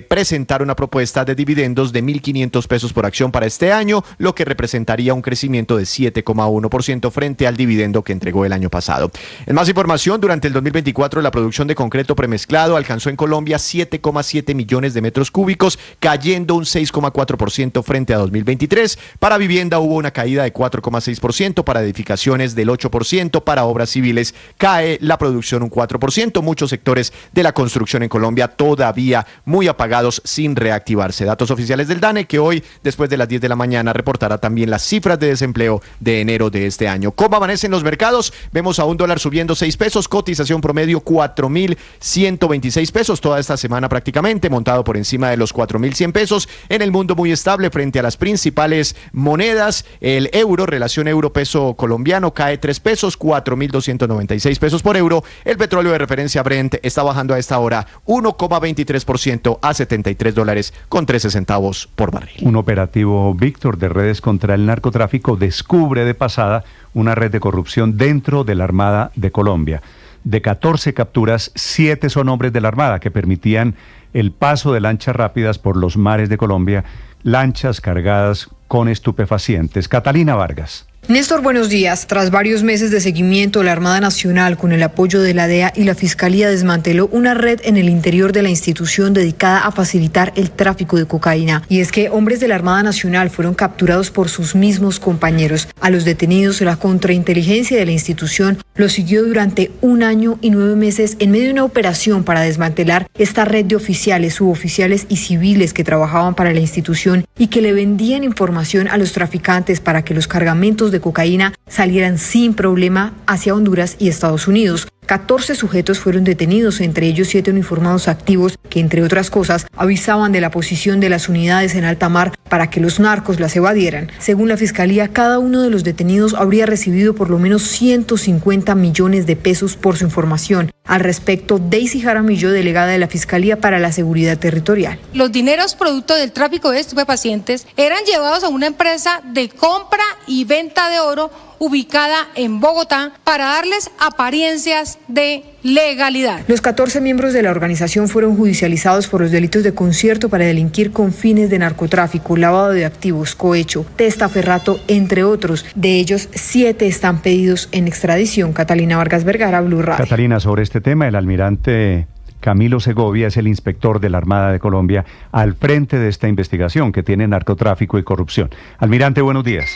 Speaker 14: presentar una propuesta de dividendos de 1.500 pesos por acción para este año, lo que representaría un crecimiento de 7,1% frente al dividendo que entregó el año pasado. En más información, durante el 2024 la producción de concreto premezclado alcanzó en Colombia 7,7 millones de metros cúbicos, cayendo un 6,4% frente a 2023. Para vivienda hubo una caída de 4,6%, para edificaciones del 8%, para obras civiles cae la producción un 4%. Muchos sectores de la construcción en Colombia todavía muy apagados, sin reactivarse. Datos oficiales del DANE, que hoy, después de las 10 de la mañana, reportará también las cifras de desempleo de enero de este año. ¿Cómo amanecen los mercados? Vemos a un dólar subiendo 6 pesos, cotización promedio 4.126 pesos toda esta semana prácticamente, montado por encima de los 4.100 pesos. En el mundo muy estable frente a las principales monedas. El euro, relación euro-peso colombiano, cae 3 pesos, 4.296 pesos por euro. El petróleo de referencia Brent está bajando a esta hora 1,23% a $73.13 por barril.
Speaker 4: Un operativo, Víctor, de redes contra el narcotráfico descubre de pasada una red de corrupción dentro de la Armada de Colombia. De 14 capturas, 7 son hombres de la Armada que permitían el paso de lanchas rápidas por los mares de Colombia, lanchas cargadas con estupefacientes. Catalina Vargas.
Speaker 12: Néstor, buenos días. Tras varios meses de seguimiento, la Armada Nacional, con el apoyo de la DEA y la Fiscalía, desmanteló una red en el interior de la institución dedicada a facilitar el tráfico de cocaína. Y es que hombres de la Armada Nacional fueron capturados por sus mismos compañeros. A los detenidos, la contrainteligencia de la institución los siguió durante 1 año y 9 meses en medio de una operación para desmantelar esta red de oficiales, suboficiales y civiles que trabajaban para la institución y que le vendían información a los traficantes para que los cargamentos de cocaína salieran sin problema hacia Honduras y Estados Unidos. 14 sujetos fueron detenidos, entre ellos 7 uniformados activos que, entre otras cosas, avisaban de la posición de las unidades en alta mar para que los narcos las evadieran. Según la Fiscalía, cada uno de los detenidos habría recibido por lo menos 150 millones de pesos por su información. Al respecto, Daisy Jaramillo, delegada de la Fiscalía para la Seguridad Territorial.
Speaker 15: Los dineros producto del tráfico de estupefacientes eran llevados a una empresa de compra y venta de oro ubicada en Bogotá para darles apariencias de legalidad.
Speaker 12: Los 14 miembros de la organización fueron judicializados por los delitos de concierto para delinquir con fines de narcotráfico, lavado de activos, cohecho, testaferrato, entre otros. De ellos, 7 están pedidos en extradición. Catalina Vargas Vergara, Blue Radio.
Speaker 4: Catalina, sobre este tema, el almirante Camilo Segovia es el inspector de la Armada de Colombia al frente de esta investigación que tiene narcotráfico y corrupción. Almirante, buenos días.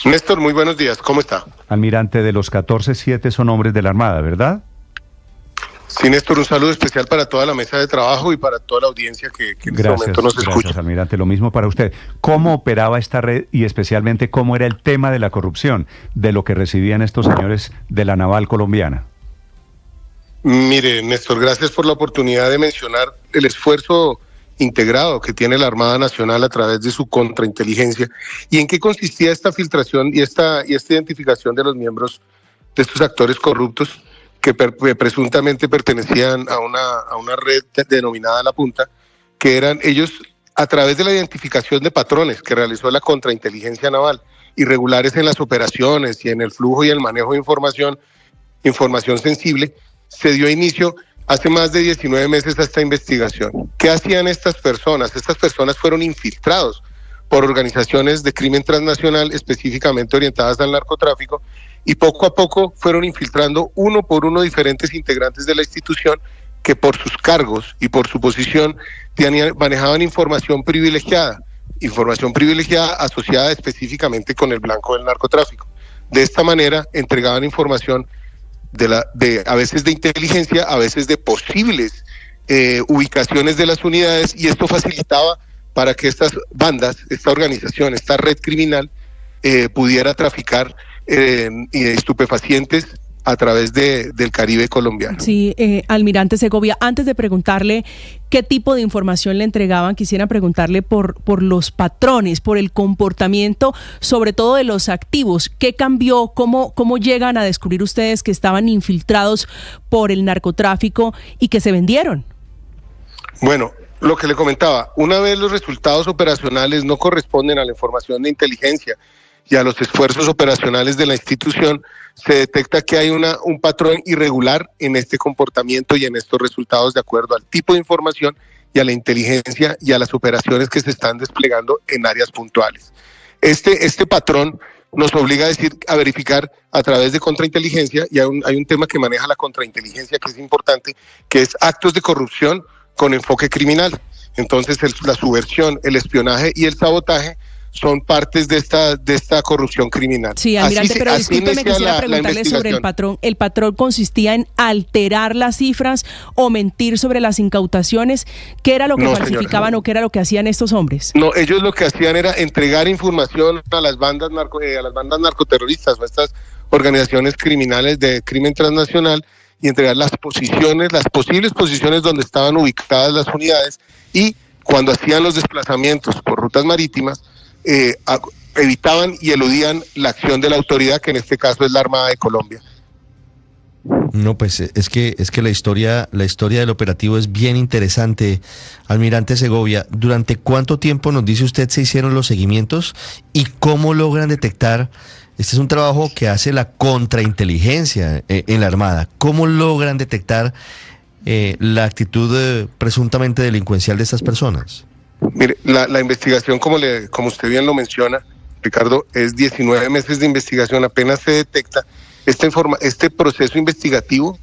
Speaker 16: Néstor, muy buenos días, ¿cómo está?
Speaker 4: Almirante, de los 14, 7 son hombres de la Armada, ¿verdad?
Speaker 16: Sí, Néstor, un saludo especial para toda la mesa de trabajo y para toda la audiencia que en este momento nos escucha.
Speaker 4: Gracias, almirante, lo mismo para usted. ¿Cómo operaba esta red y especialmente cómo era el tema de la corrupción, de lo que recibían estos señores de la naval colombiana?
Speaker 16: Mire, Néstor, gracias por la oportunidad de mencionar el esfuerzo integrado que tiene la Armada Nacional a través de su contrainteligencia y en qué consistía esta filtración y esta identificación de los miembros de estos actores corruptos que presuntamente pertenecían a una red denominada La Punta, que eran ellos a través de la identificación de patrones que realizó la contrainteligencia naval, irregulares en las operaciones y en el flujo y el manejo de información sensible, se dio inicio hace más de 19 meses a esta investigación. ¿Qué hacían estas personas? Estas personas fueron infiltrados por organizaciones de crimen transnacional específicamente orientadas al narcotráfico y poco a poco fueron infiltrando uno por uno diferentes integrantes de la institución que por sus cargos y por su posición manejaban información privilegiada asociada específicamente con el blanco del narcotráfico. De esta manera entregaban información a veces de inteligencia, a veces de posibles ubicaciones de las unidades, y esto facilitaba para que estas bandas, esta organización, esta red criminal pudiera traficar estupefacientes a través del Caribe colombiano.
Speaker 3: Sí, almirante Segovia, antes de preguntarle qué tipo de información le entregaban, quisiera preguntarle por los patrones, por el comportamiento, sobre todo de los activos. ¿Qué cambió? ¿Cómo llegan a descubrir ustedes que estaban infiltrados por el narcotráfico y que se vendieron?
Speaker 16: Bueno, lo que le comentaba, una vez los resultados operacionales no corresponden a la información de inteligencia y a los esfuerzos operacionales de la institución, se detecta que hay un patrón irregular en este comportamiento y en estos resultados de acuerdo al tipo de información y a la inteligencia y a las operaciones que se están desplegando en áreas puntuales. Este patrón nos obliga a verificar a través de contrainteligencia, y hay un tema que maneja la contrainteligencia que es importante, que es actos de corrupción con enfoque criminal. Entonces la subversión, el espionaje y el sabotaje son partes de esta corrupción criminal.
Speaker 3: Sí, almirante, pero discúlpeme, quisiera preguntarle sobre el patrón. ¿El patrón consistía en alterar las cifras o mentir sobre las incautaciones? ¿Qué era lo que falsificaban o qué era lo que hacían estos hombres?
Speaker 16: No, ellos lo que hacían era entregar información a las bandas narcoterroristas o a estas organizaciones criminales de crimen transnacional, y entregar las posibles posiciones donde estaban ubicadas las unidades, y cuando hacían los desplazamientos por rutas marítimas, evitaban y eludían la acción de la autoridad, que en este caso es la Armada de Colombia.
Speaker 1: No, pues es que la historia del operativo es bien interesante, almirante Segovia. ¿Durante cuánto tiempo, nos dice usted, se hicieron los seguimientos y cómo logran detectar? Este es un trabajo que hace la contrainteligencia en la Armada. ¿Cómo logran detectar la actitud presuntamente delincuencial de estas personas?
Speaker 16: Mire, la investigación, como usted bien lo menciona, Ricardo, es 19 meses de investigación. Apenas se detecta este proceso investigativo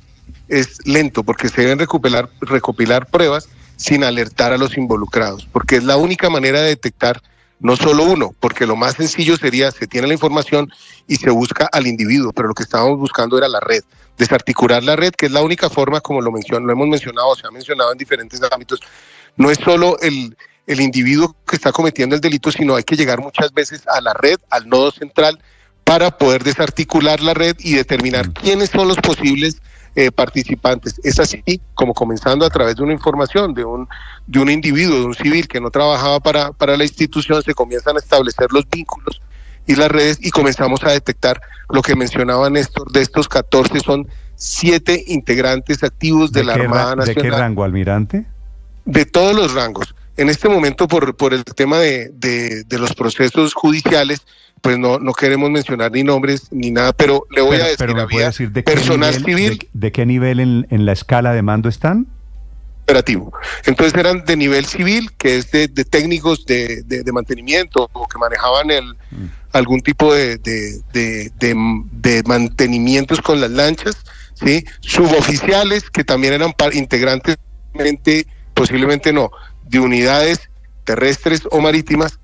Speaker 16: es lento, porque se deben recopilar pruebas sin alertar a los involucrados, porque es la única manera de detectar no solo uno, porque lo más sencillo sería, se tiene la información y se busca al individuo, pero lo que estábamos buscando era la red, desarticular la red, que es la única forma, como lo hemos mencionado, se ha mencionado en diferentes ámbitos. No es solo el individuo que está cometiendo el delito, sino hay que llegar muchas veces a la red, al nodo central, para poder desarticular la red y determinar quiénes son los posibles participantes. Es así como, comenzando a través de una información de un individuo, de un civil que no trabajaba para la institución, se comienzan a establecer los vínculos y las redes, y comenzamos a detectar lo que mencionaba Néstor. De estos 14 son 7 integrantes activos de la Armada Nacional.
Speaker 4: ¿De qué rango, almirante?
Speaker 16: De todos los rangos. En este momento, por el tema de los procesos judiciales, pues no queremos mencionar ni nombres ni nada, pero le voy a decir,
Speaker 4: pero
Speaker 16: había
Speaker 4: ¿de
Speaker 16: personal
Speaker 4: civil. ¿De qué nivel en la escala de mando están?
Speaker 16: Operativo. Entonces eran de nivel civil, que es de técnicos de mantenimiento, o que manejaban algún tipo de mantenimientos con las lanchas, ¿sí? Suboficiales, que también eran integrantes, posiblemente no, de unidades terrestres o marítimas,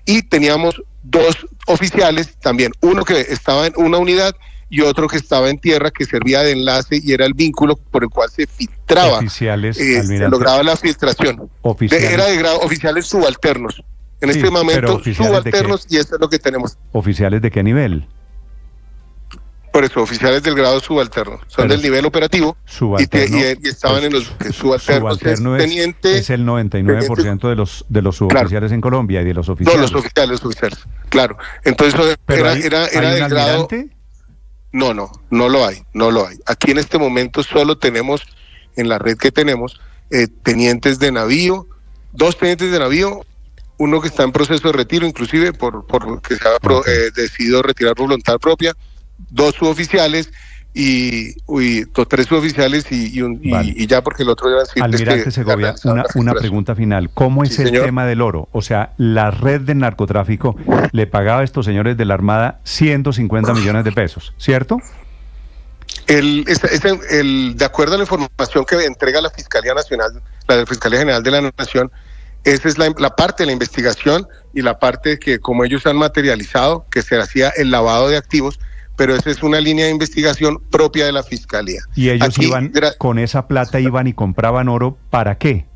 Speaker 16: y teníamos 2 oficiales también, uno que estaba en una unidad y otro que estaba en tierra, que servía de enlace y era el vínculo por el cual se filtraba,
Speaker 4: oficiales,
Speaker 16: se lograba la filtración. Era de grado, oficiales subalternos, en este momento subalternos, y eso es lo que tenemos.
Speaker 4: ¿Oficiales de qué nivel?
Speaker 16: Por eso, oficiales del grado subalterno, son del nivel operativo, y estaban en los subalternos.
Speaker 4: Es el 99% de los suboficiales en Colombia y de los oficiales.
Speaker 16: No, los oficiales, claro. Entonces, era del grado. No lo hay. Aquí en este momento solo tenemos, en la red que tenemos, tenientes de navío, 2 tenientes de navío, uno que está en proceso de retiro, inclusive por que se ha decidido retirar por voluntad propia, 2 suboficiales y 3 suboficiales y ya, porque el otro iba a decir.
Speaker 4: Almirante Segovia, una pregunta final. ¿Cómo es el tema del oro? O sea, la red del narcotráfico le pagaba a estos señores de la Armada 150 millones de pesos, ¿cierto?
Speaker 16: De acuerdo a la información que entrega la Fiscalía Nacional, la Fiscalía General de la Nación, esa es la parte de la investigación y la parte que, como ellos han materializado, que se hacía el lavado de activos, pero esa es una línea de investigación propia de la Fiscalía.
Speaker 4: ¿Y ellos con esa plata iban y compraban oro para qué?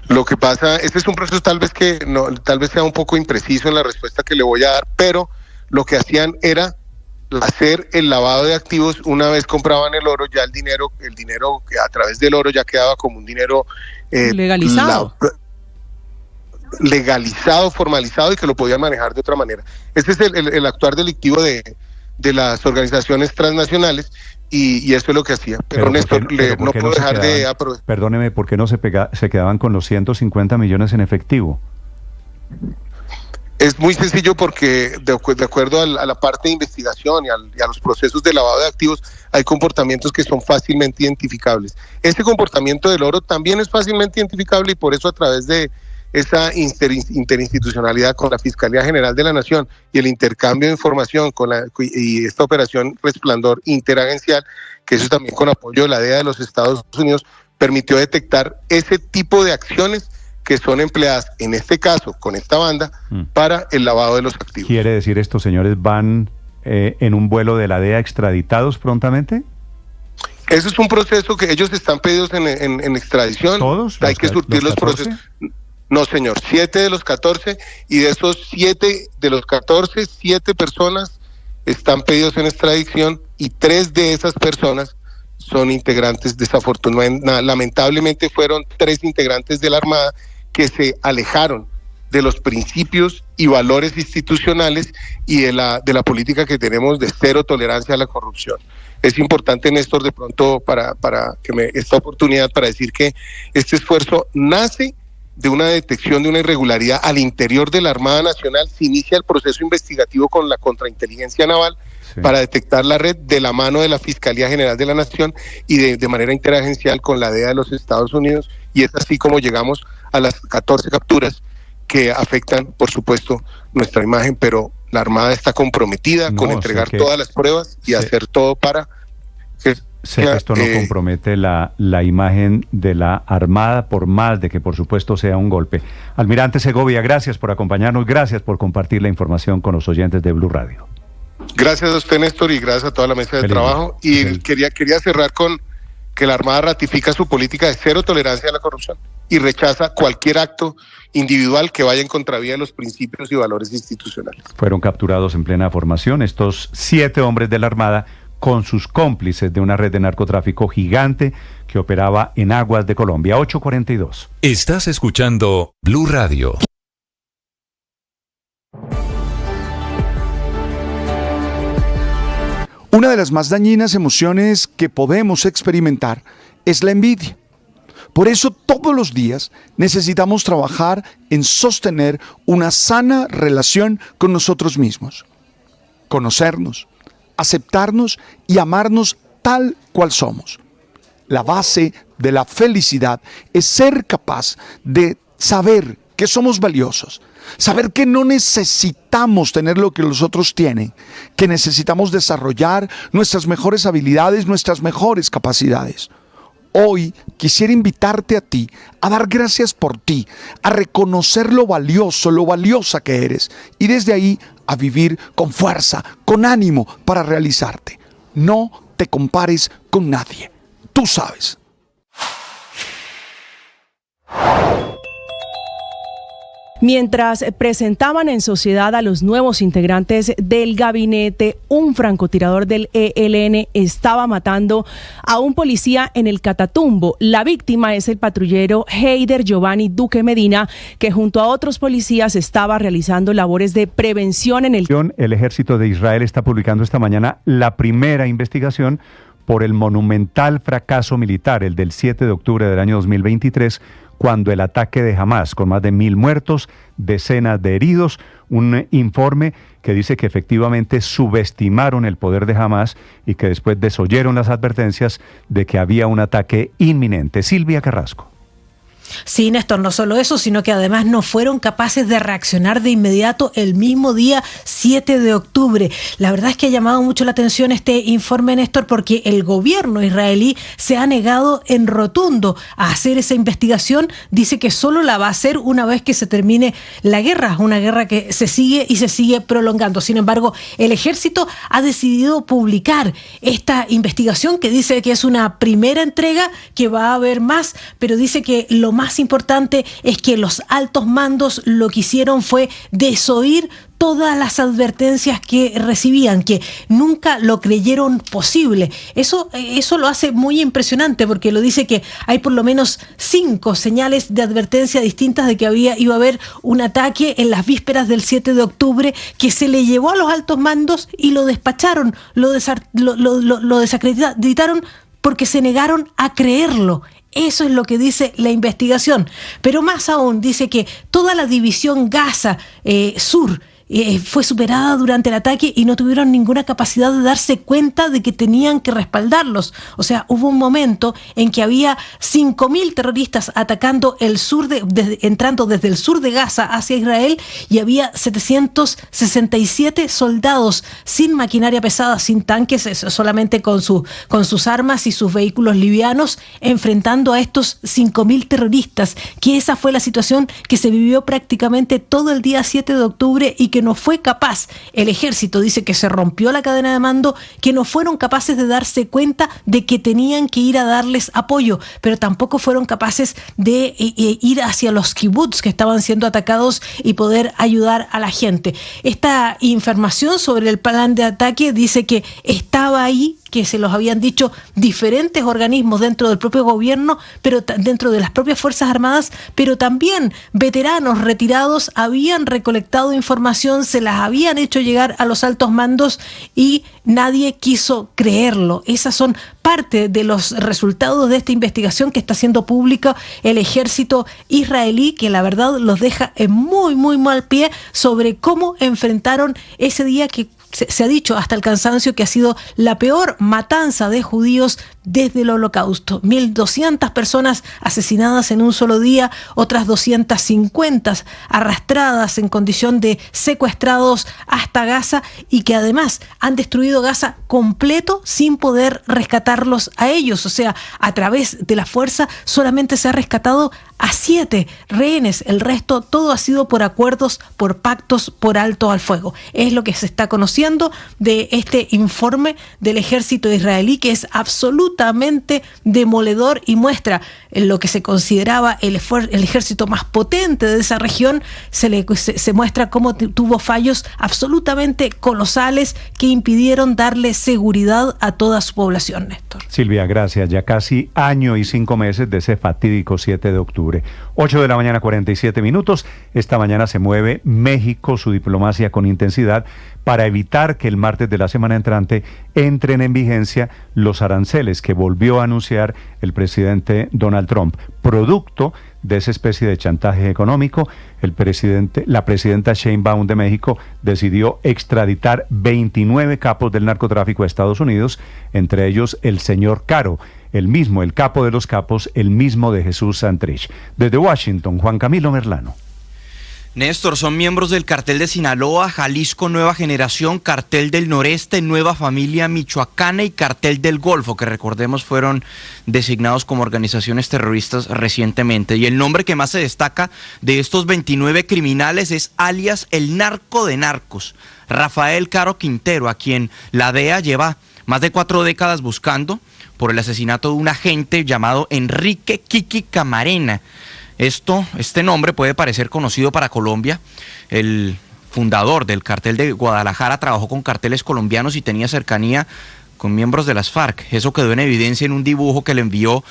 Speaker 16: Lo que pasa, este es un proceso tal vez sea un poco impreciso en la respuesta que le voy a dar, pero lo que hacían era hacer el lavado de activos. Una vez compraban el oro, ya el dinero que a través del oro ya quedaba como un dinero
Speaker 3: legalizado.
Speaker 16: Legalizado, formalizado, y que lo podían manejar de otra manera. Este es el actuar delictivo de las organizaciones transnacionales, y eso es lo que hacía. Pero Néstor, no puedo dejar de aprovechar.
Speaker 4: Perdóneme, ¿por qué no se quedaban con los 150 millones en efectivo?
Speaker 16: Es muy sencillo, porque de acuerdo a la parte de investigación y a los procesos de lavado de activos, hay comportamientos que son fácilmente identificables. Este comportamiento del oro también es fácilmente identificable, y por eso, a través de esa interinstitucionalidad con la Fiscalía General de la Nación y el intercambio de información y esta operación Resplandor interagencial, que eso también con apoyo de la DEA de los Estados Unidos, permitió detectar ese tipo de acciones que son empleadas, en este caso, con esta banda, para el lavado de los activos.
Speaker 4: ¿Quiere decir estos señores van en un vuelo de la DEA extraditados prontamente?
Speaker 16: Eso es un proceso que ellos están pedidos en extradición.
Speaker 4: ¿Todos?
Speaker 16: Hay que surtir los procesos. No, señor, 7 de los 14, y de esos 7 de los 14, 7 personas están pedidos en extradición, y 3 de esas personas son integrantes, lamentablemente fueron 3 integrantes de la Armada que se alejaron de los principios y valores institucionales y de la política que tenemos de cero tolerancia a la corrupción. Es importante, Néstor, de pronto para que esta oportunidad para decir que este esfuerzo nace de una detección de una irregularidad al interior de la Armada Nacional. Se inicia el proceso investigativo con la contrainteligencia naval para detectar la red, de la mano de la Fiscalía General de la Nación y de manera interagencial con la DEA de los Estados Unidos, y es así como llegamos a las 14 capturas que afectan, por supuesto, nuestra imagen, pero la Armada está comprometida con entregar todas las pruebas y hacer todo para que...
Speaker 4: Sé que esto no compromete la imagen de la Armada, por más de que, por supuesto, sea un golpe. Almirante Segovia, gracias por acompañarnos, gracias por compartir la información con los oyentes de Blue Radio.
Speaker 16: Gracias a usted, Néstor, y gracias a toda la mesa de trabajo. Y quería cerrar con que la Armada ratifica su política de cero tolerancia a la corrupción y rechaza cualquier acto individual que vaya en contravía de los principios y valores institucionales.
Speaker 4: Fueron capturados en plena formación estos 7 hombres de la Armada, con sus cómplices de una red de narcotráfico gigante que operaba en aguas de Colombia. 8:42.
Speaker 17: Estás escuchando Blue Radio.
Speaker 18: Una de las más dañinas emociones que podemos experimentar es la envidia. Por eso todos los días necesitamos trabajar en sostener una sana relación con nosotros mismos. Conocernos, aceptarnos y amarnos tal cual somos. La base de la felicidad es ser capaz de saber que somos valiosos, saber que no necesitamos tener lo que los otros tienen, que necesitamos desarrollar nuestras mejores habilidades, nuestras mejores capacidades. Hoy quisiera invitarte a ti a dar gracias por ti, a reconocer lo valioso, lo valiosa que eres, y desde ahí a vivir con fuerza, con ánimo para realizarte. No te compares con nadie. Tú sabes.
Speaker 3: Mientras presentaban en sociedad a los nuevos integrantes del gabinete, un francotirador del ELN estaba matando a un policía en el Catatumbo. La víctima es el patrullero Heider Giovanni Duque Medina, que junto a otros policías estaba realizando labores de prevención en el...
Speaker 4: El ejército de Israel está publicando esta mañana la primera investigación por el monumental fracaso militar, el del 7 de octubre del año 2023, cuando el ataque de Hamás, con más de 1.000 muertos, decenas de heridos, un informe que dice que efectivamente subestimaron el poder de Hamás y que después desoyeron las advertencias de que había un ataque inminente. Silvia Carrasco.
Speaker 19: Sí, Néstor, no solo eso, sino que además no fueron capaces de reaccionar de inmediato el mismo día 7 de octubre. La verdad es que ha llamado mucho la atención este informe, Néstor, porque el gobierno israelí se ha negado en rotundo a hacer esa investigación. Dice que solo la va a hacer una vez que se termine la guerra, una guerra que se sigue y se sigue prolongando. Sin embargo, el ejército ha decidido publicar esta investigación que dice que es una primera entrega, que va a haber más, pero dice que lo más importante es que los altos mandos lo que hicieron fue desoír todas las advertencias que recibían, que nunca lo creyeron posible. Eso lo hace muy impresionante, porque lo dice que hay por lo menos 5 señales de advertencia distintas de que iba a haber un ataque en las vísperas del 7 de octubre que se le llevó a los altos mandos y lo despacharon, lo desacreditaron porque se negaron a creerlo. Eso es lo que dice la investigación. Pero más aún, dice que toda la división Gaza Sur fue superada durante el ataque y no tuvieron ninguna capacidad de darse cuenta de que tenían que respaldarlos. O sea, hubo un momento en que había 5.000 terroristas atacando el sur entrando desde el sur de Gaza hacia Israel, y había 767 soldados sin maquinaria pesada, sin tanques, solamente con sus armas y sus vehículos livianos, enfrentando a estos 5.000 terroristas. Que esa fue la situación que se vivió prácticamente todo el día 7 de octubre y que no fue capaz. El ejército dice que se rompió la cadena de mando, que no fueron capaces de darse cuenta de que tenían que ir a darles apoyo, pero tampoco fueron capaces de ir hacia los kibbutz que estaban siendo atacados y poder ayudar a la gente. Esta información sobre el plan de ataque dice que estaba ahí, que se los habían dicho diferentes organismos dentro del propio gobierno, pero dentro de las propias Fuerzas Armadas, pero también veteranos retirados habían recolectado información, se las habían hecho llegar a los altos mandos y nadie quiso creerlo. Esas son parte de los resultados de esta investigación que está haciendo pública el ejército israelí, que la verdad los deja en muy, muy mal pie sobre cómo enfrentaron ese día que se ha dicho hasta el cansancio que ha sido la peor matanza de judíos desde el Holocausto. 1.200 personas asesinadas en un solo día, otras 250 arrastradas en condición de secuestrados hasta Gaza, y que además han destruido Gaza completo sin poder rescatarlos a ellos. O sea, a través de la fuerza solamente se ha rescatado a 7 rehenes. El resto todo ha sido por acuerdos, por pactos, por alto al fuego. Es lo que se está conociendo de este informe del ejército israelí, que es absolutamente demoledor y muestra lo que se consideraba el ejército más potente de esa región. Se muestra cómo tuvo fallos absolutamente colosales que impidieron darle seguridad a toda su población, Néstor.
Speaker 4: Silvia, gracias. Ya casi año y 5 meses de ese fatídico 7 de octubre. 8 de la mañana, 47 minutos. Esta mañana se mueve México, su diplomacia con intensidad, para evitar que el martes de la semana entrante entren en vigencia los aranceles que volvió a anunciar el presidente Donald Trump. Producto de esa especie de chantaje económico, la presidenta Sheinbaum de México decidió extraditar 29 capos del narcotráfico a Estados Unidos, entre ellos el señor Caro, el capo de los capos, el mismo de Jesús Santrich. Desde Washington, Juan Camilo Merlano.
Speaker 20: Néstor, son miembros del Cartel de Sinaloa, Jalisco Nueva Generación, Cartel del Noreste, Nueva Familia Michoacana y Cartel del Golfo, que recordemos fueron designados como organizaciones terroristas recientemente. Y el nombre que más se destaca de estos 29 criminales es alias el narco de narcos, Rafael Caro Quintero, a quien la DEA lleva más de 4 décadas buscando por el asesinato de un agente llamado Enrique Kiki Camarena. Este nombre puede parecer conocido para Colombia. El fundador del cartel de Guadalajara trabajó con carteles colombianos y tenía cercanía con miembros de las FARC. Eso quedó en evidencia en un dibujo que le envió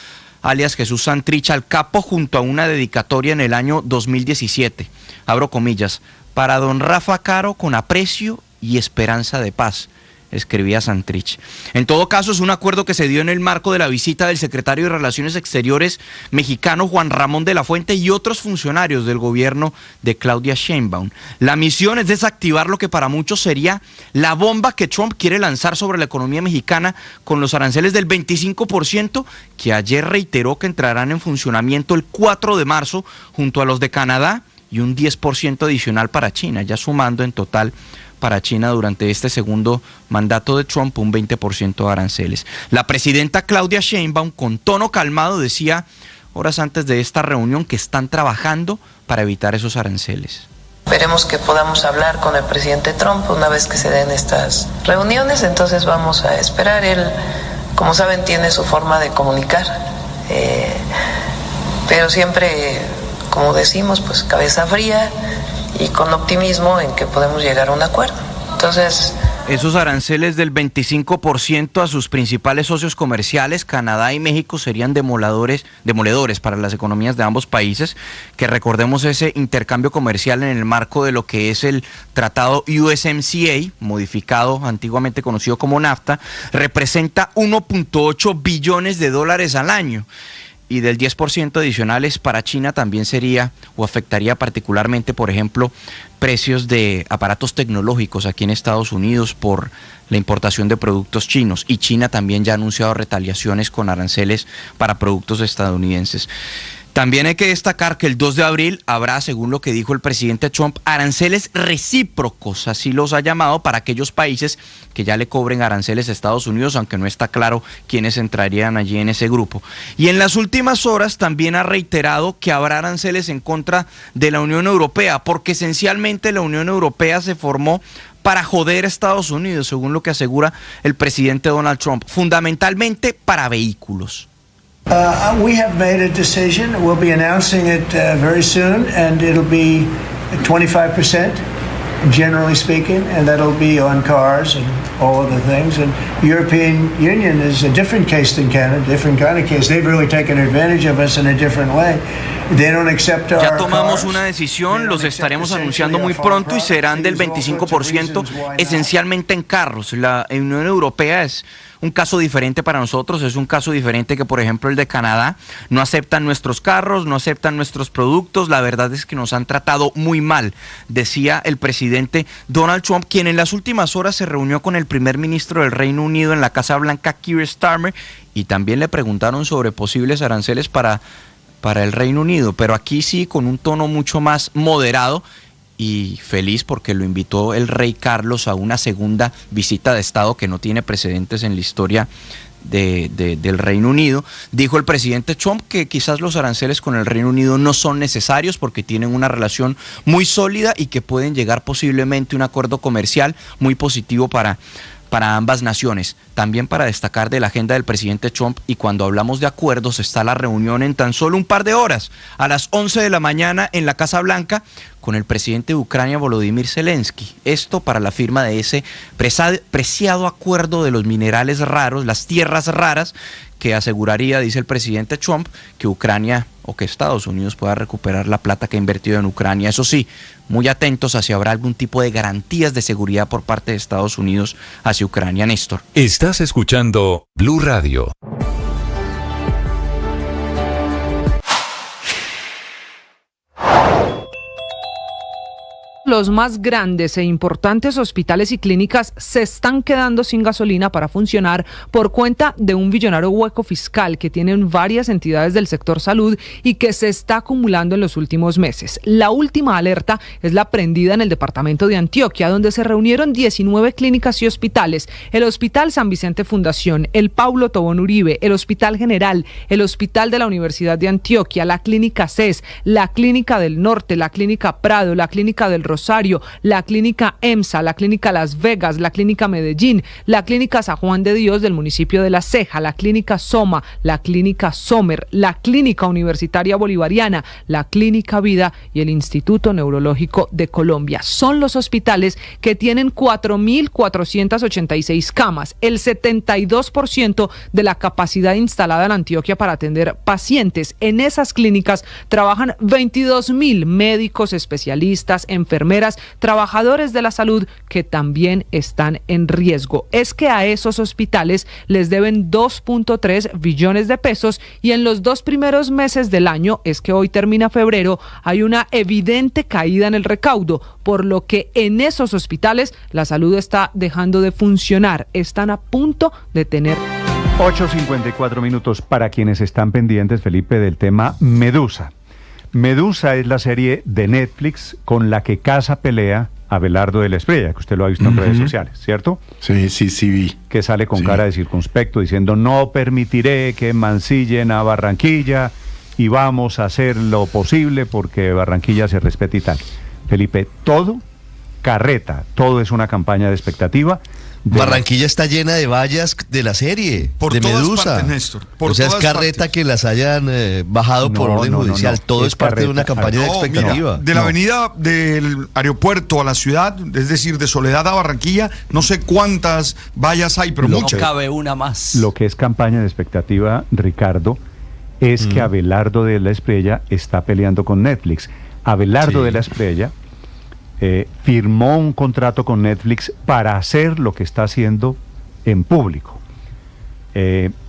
Speaker 20: alias Jesús Santrich al capo junto a una dedicatoria en el año 2017. Abro comillas: para don Rafa Caro, con aprecio y esperanza de paz. escribía Santrich. En todo caso, es un acuerdo que se dio en el marco de la visita del secretario de Relaciones Exteriores mexicano Juan Ramón de la Fuente y otros funcionarios del gobierno de Claudia Sheinbaum. La misión es desactivar lo que para muchos sería la bomba que Trump quiere lanzar sobre la economía mexicana con los aranceles del 25% que ayer reiteró que entrarán en funcionamiento el 4 de marzo junto a los de Canadá y un 10% adicional para China, ya sumando en total para China durante este segundo mandato de Trump un 20% de aranceles. La presidenta Claudia Sheinbaum, con tono calmado, decía horas antes de esta reunión que están trabajando para evitar esos aranceles.
Speaker 21: Esperemos que podamos hablar con el presidente Trump una vez que se den estas reuniones, entonces vamos a esperar. Él, como saben, tiene su forma de comunicar, pero siempre, como decimos, pues cabeza fría y con optimismo en que podemos llegar a un acuerdo. Entonces,
Speaker 20: esos aranceles del 25% a sus principales socios comerciales, Canadá y México, serían demoledores para las economías de ambos países, que recordemos ese intercambio comercial en el marco de lo que es el tratado USMCA, modificado, antiguamente conocido como NAFTA, representa 1.8 billones de dólares al año. Y del 10% adicionales para China también sería o afectaría particularmente, por ejemplo, precios de aparatos tecnológicos aquí en Estados Unidos por la importación de productos chinos. Y China también ya ha anunciado retaliaciones con aranceles para productos estadounidenses. También hay que destacar que el 2 de abril habrá, según lo que dijo el presidente Trump, aranceles recíprocos, así los ha llamado, para aquellos países que ya le cobren aranceles a Estados Unidos, aunque no está claro quiénes entrarían allí en ese grupo. Y en las últimas horas también ha reiterado que habrá aranceles en contra de la Unión Europea, porque esencialmente la Unión Europea se formó para joder a Estados Unidos, según lo que asegura el presidente Donald Trump, fundamentalmente para vehículos.
Speaker 22: We have made a decision. We'll be announcing it very soon, and it'll be 25%, generally speaking, and that'll be on cars and all other things. And European Union is a different case than Canada, different kind of case. They've really taken advantage of us in a different way. They don't accept our
Speaker 20: Ya tomamos
Speaker 22: cars.
Speaker 20: una decisión, los estaremos anunciando muy pronto y serán del 25%, esencialmente en carros. La Unión Europea es un caso diferente para nosotros, es un caso diferente que, por ejemplo, el de Canadá. No aceptan nuestros carros, no aceptan nuestros productos. La verdad es que nos han tratado muy mal, decía el presidente Donald Trump, quien en las últimas horas se reunió con el primer ministro del Reino Unido en la Casa Blanca, Keir Starmer, y también le preguntaron sobre posibles aranceles para el Reino Unido, pero aquí sí con un tono mucho más moderado. Y feliz porque lo invitó el rey Carlos a una segunda visita de Estado que no tiene precedentes en la historia del Reino Unido. Dijo el presidente Trump que quizás los aranceles con el Reino Unido no son necesarios porque tienen una relación muy sólida y que pueden llegar posiblemente a un acuerdo comercial muy positivo para ambas naciones. También para destacar de la agenda del presidente Trump, y cuando hablamos de acuerdos, está la reunión en tan solo un par de horas, a las 11 de la mañana en la Casa Blanca, con el presidente de Ucrania, Volodymyr Zelensky. Esto para la firma de ese preciado acuerdo de los minerales raros, las tierras raras, que aseguraría, dice el presidente Trump, que Ucrania o que Estados Unidos pueda recuperar la plata que ha invertido en Ucrania. Eso sí, muy atentos a si habrá algún tipo de garantías de seguridad por parte de Estados Unidos hacia Ucrania. Néstor.
Speaker 17: Estás escuchando Blue Radio.
Speaker 23: Los más grandes e importantes hospitales y clínicas se están quedando sin gasolina para funcionar por cuenta de un billonario hueco fiscal que tienen varias entidades del sector salud y que se está acumulando en los últimos meses. La última alerta es la prendida en el departamento de Antioquia, donde se reunieron 19 clínicas y hospitales: el Hospital San Vicente Fundación, el Paulo Tobón Uribe, el Hospital General, el Hospital de la Universidad de Antioquia, la Clínica CES, la Clínica del Norte, la Clínica Prado, la Clínica del Rosario, la Clínica EMSA, la Clínica Las Vegas, la Clínica Medellín, la Clínica San Juan de Dios del municipio de La Ceja, la Clínica Soma, la Clínica Sommer, la Clínica Universitaria Bolivariana, la Clínica Vida y el Instituto Neurológico de Colombia. Son los hospitales que tienen 4.486 camas, el 72% de la capacidad instalada en Antioquia para atender pacientes. En esas clínicas trabajan 22.000 médicos, especialistas, enfermeros, enfermeras, trabajadores de la salud que también están en riesgo. Es que a esos hospitales les deben 2.3 billones de pesos y en los 2 primeros meses del año, es que hoy termina febrero, hay una evidente caída en el recaudo, por lo que en esos hospitales la salud está dejando de funcionar, están a punto de tener...
Speaker 4: 8:54 minutos para quienes están pendientes, Felipe, del tema Medusa. Medusa es la serie de Netflix con la que casa pelea a Abelardo de la Espriella, que usted lo ha visto en redes sociales, ¿cierto?
Speaker 5: Sí vi.
Speaker 4: Que sale con cara de circunspecto diciendo no permitiré que mancillen a Barranquilla y vamos a hacer lo posible porque Barranquilla se respete y tal. Felipe, todo carreta, todo es una campaña de expectativa.
Speaker 1: Barranquilla está llena de vallas de la serie, de Medusa.
Speaker 7: Partes, Néstor,
Speaker 1: o sea, es carreta que las hayan bajado por orden judicial. Todo es parte de una campaña de expectativa.
Speaker 7: Mira, de la avenida del aeropuerto a la ciudad, es decir, de Soledad a Barranquilla, no sé cuántas vallas hay, pero muchas.
Speaker 20: No cabe una más.
Speaker 4: Lo que es campaña de expectativa, Ricardo, es que Abelardo de la Espriella está peleando con Netflix. Abelardo de la Espriella firmó un contrato con Netflix para hacer lo que está haciendo en público.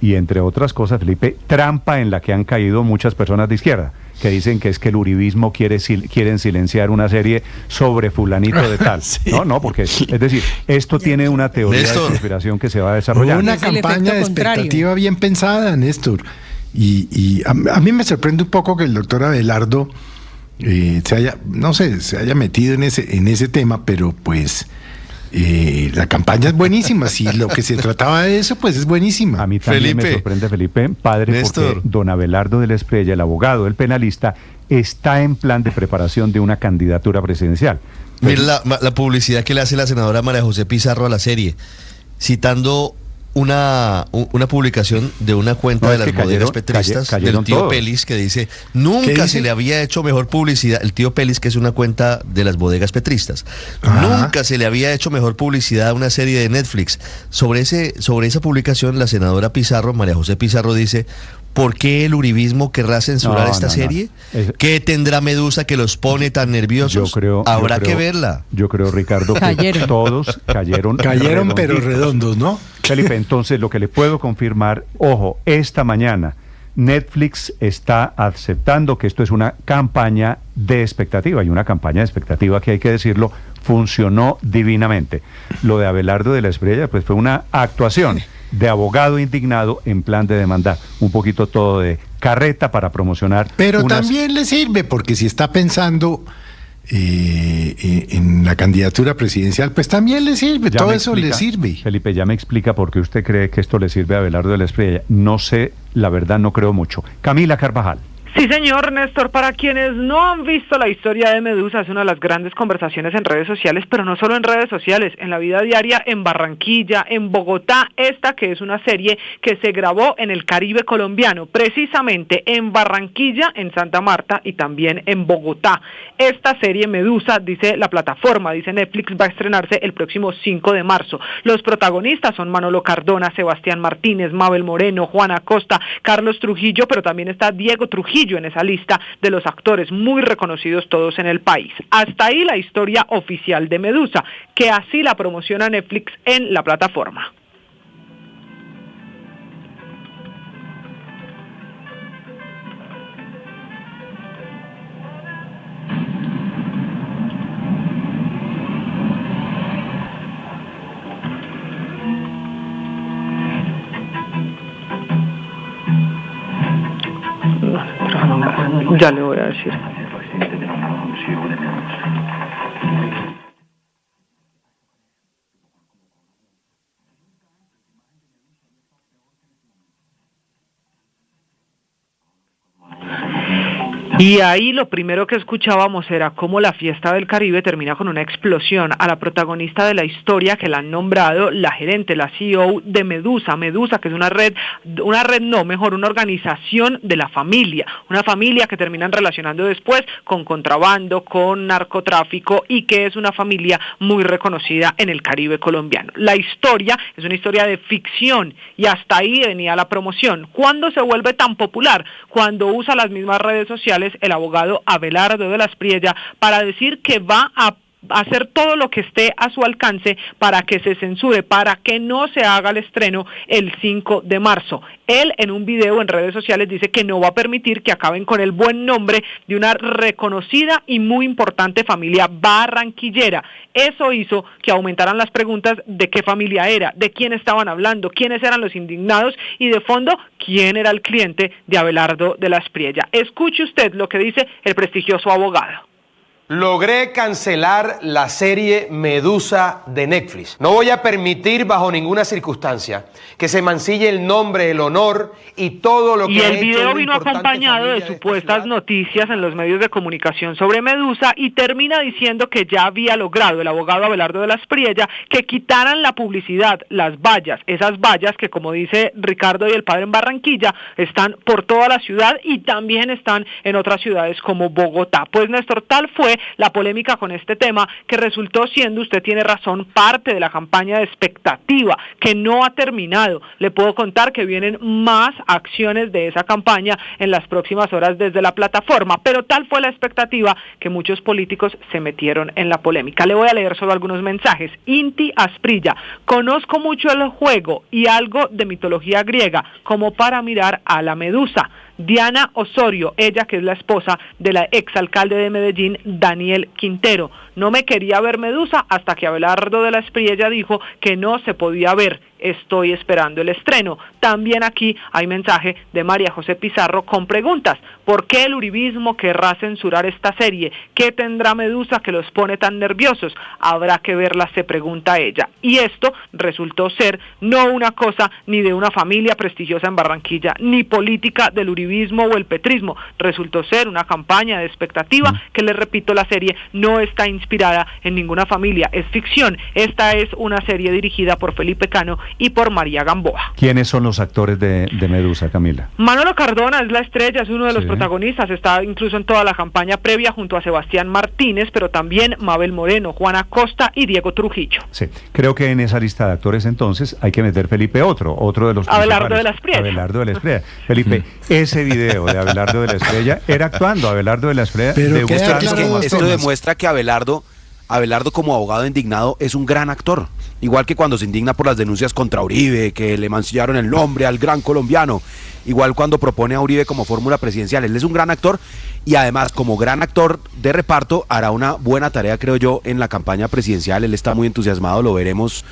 Speaker 4: Y entre otras cosas, Felipe, trampa en la que han caído muchas personas de izquierda, que dicen que es que el uribismo quieren silenciar una serie sobre fulanito de tal. No, porque, es decir, esto tiene una teoría de conspiración que se va a desarrollar.
Speaker 5: Una campaña de expectativa bien pensada, Néstor. Y a mí me sorprende un poco que el doctor Abelardo se haya metido en ese tema, pero pues la campaña es buenísima. Si lo que se trataba de eso, pues es buenísima.
Speaker 4: A mí también me sorprende, Felipe, padre, Néstor, porque don Abelardo de la Espriella, el abogado, el penalista, está en plan de preparación de una candidatura presidencial.
Speaker 1: Mira la publicidad que le hace la senadora María José Pizarro a la serie, citando una publicación de una cuenta de las bodegas petristas del tío todos. Pelis, que dice, nunca se le había hecho mejor publicidad, el tío Pelis, que es una cuenta de las bodegas petristas, nunca se le había hecho mejor publicidad a una serie de Netflix. Sobre esa publicación, la senadora Pizarro, María José Pizarro, dice, ¿por qué el uribismo querrá censurar esta serie? ¿Qué tendrá Medusa que los pone tan nerviosos? Habrá que verla.
Speaker 4: Yo creo, Ricardo, que todos cayeron
Speaker 5: pero redondos, ¿no?
Speaker 4: Felipe, entonces lo que le puedo confirmar, ojo, esta mañana Netflix está aceptando que esto es una campaña de expectativa, y una campaña de expectativa que, hay que decirlo, funcionó divinamente. Lo de Abelardo de la Espriella pues fue una actuación de abogado indignado en plan de demandar, un poquito todo de carreta para promocionar.
Speaker 5: Pero también le sirve, porque si está pensando en la candidatura presidencial, pues también le sirve, todo eso le sirve.
Speaker 4: Felipe, ya me explica por qué usted cree que esto le sirve a Abelardo de la Espriella. No sé, la verdad no creo mucho. Camila Carvajal.
Speaker 2: Sí, señor Néstor, para quienes no han visto la historia de Medusa, es una de las grandes conversaciones en redes sociales, pero no solo en redes sociales, en la vida diaria, en Barranquilla, en Bogotá, esta que es una serie que se grabó en el Caribe colombiano, precisamente en Barranquilla, en Santa Marta y también en Bogotá. Esta serie Medusa, dice la plataforma, dice Netflix, va a estrenarse el próximo 5 de marzo. Los protagonistas son Manolo Cardona, Sebastián Martínez, Mabel Moreno, Juana Acosta, Carlos Trujillo, pero también está Diego Trujillo en esa lista de los actores muy reconocidos todos en el país. Hasta ahí la historia oficial de Medusa, que así la promociona Netflix en la plataforma. Ya le voy a decir. Y ahí lo primero que escuchábamos era cómo la fiesta del Caribe termina con una explosión a la protagonista de la historia, que la han nombrado la gerente, la CEO de Medusa, que es una organización de la familia, una familia que terminan relacionando después con contrabando, con narcotráfico, y que es una familia muy reconocida en el Caribe colombiano. La historia es una historia de ficción y hasta ahí venía la promoción. ¿Cuándo se vuelve tan popular? Cuando usa las mismas redes sociales el abogado Abelardo de la Espriella para decir que va a hacer todo lo que esté a su alcance para que se censure, para que no se haga el estreno el 5 de marzo. Él en un video en redes sociales dice que no va a permitir que acaben con el buen nombre de una reconocida y muy importante familia barranquillera. Eso hizo que aumentaran las preguntas de qué familia era, de quién estaban hablando, quiénes eran los indignados y de fondo, quién era el cliente de Abelardo de la Espriella. Escuche usted lo que dice el prestigioso abogado.
Speaker 6: Logré cancelar la serie Medusa de Netflix. No voy a permitir bajo ninguna circunstancia que se mancille el nombre, el honor y todo lo que ha hecho.
Speaker 2: Y el video vino acompañado de supuestas noticias en los medios de comunicación sobre Medusa y termina diciendo que ya había logrado el abogado Abelardo de la Espriella que quitaran la publicidad, las vallas, esas vallas que, como dice Ricardo y el padre en Barranquilla, están por toda la ciudad y también están en otras ciudades como Bogotá. Pues Néstor, tal fue la polémica con este tema que resultó siendo, usted tiene razón, parte de la campaña de expectativa que no ha terminado. Le puedo contar que vienen más acciones de esa campaña en las próximas horas desde la plataforma, pero tal fue la expectativa que muchos políticos se metieron en la polémica. Le voy a leer solo algunos mensajes. Inti Asprilla: conozco mucho el juego y algo de mitología griega como para mirar a la medusa. Diana Osorio, ella que es la esposa de la exalcalde de Medellín, Daniel Quintero: no me quería ver Medusa hasta que Abelardo de la Espriella dijo que no se podía ver. Estoy esperando el estreno. También aquí hay mensaje de María José Pizarro con preguntas. ¿Por qué el uribismo querrá censurar esta serie? ¿Qué tendrá Medusa que los pone tan nerviosos? Habrá que verla, se pregunta ella. Y esto resultó ser no una cosa ni de una familia prestigiosa en Barranquilla, ni política del uribismo o el petrismo. Resultó ser una campaña de expectativa que, les repito, la serie no está inspirada en ninguna familia, es ficción. Esta es una serie dirigida por Felipe Cano y por María Gamboa.
Speaker 4: ¿Quiénes son los actores de Medusa, Camila?
Speaker 2: Manolo Cardona es la estrella, es uno de los protagonistas, está incluso en toda la campaña previa junto a Sebastián Martínez, pero también Mabel Moreno, Juana Costa y Diego Trujillo.
Speaker 4: Sí, creo que en esa lista de actores entonces hay que meter Felipe otro de los
Speaker 2: Abelardo de la Espriella.
Speaker 4: Abelardo de la Espriella. Felipe, ese video de Abelardo de la Espriella era actuando Abelardo de la Espriella.
Speaker 9: Pero esto demuestra que Abelardo como abogado indignado es un gran actor. Igual que cuando se indigna por las denuncias contra Uribe, que le mancillaron el nombre al gran colombiano. Igual cuando propone a Uribe como fórmula presidencial. Él es un gran actor y además como gran actor de reparto hará una buena tarea, creo yo, en la campaña presidencial. Él está muy entusiasmado, lo veremos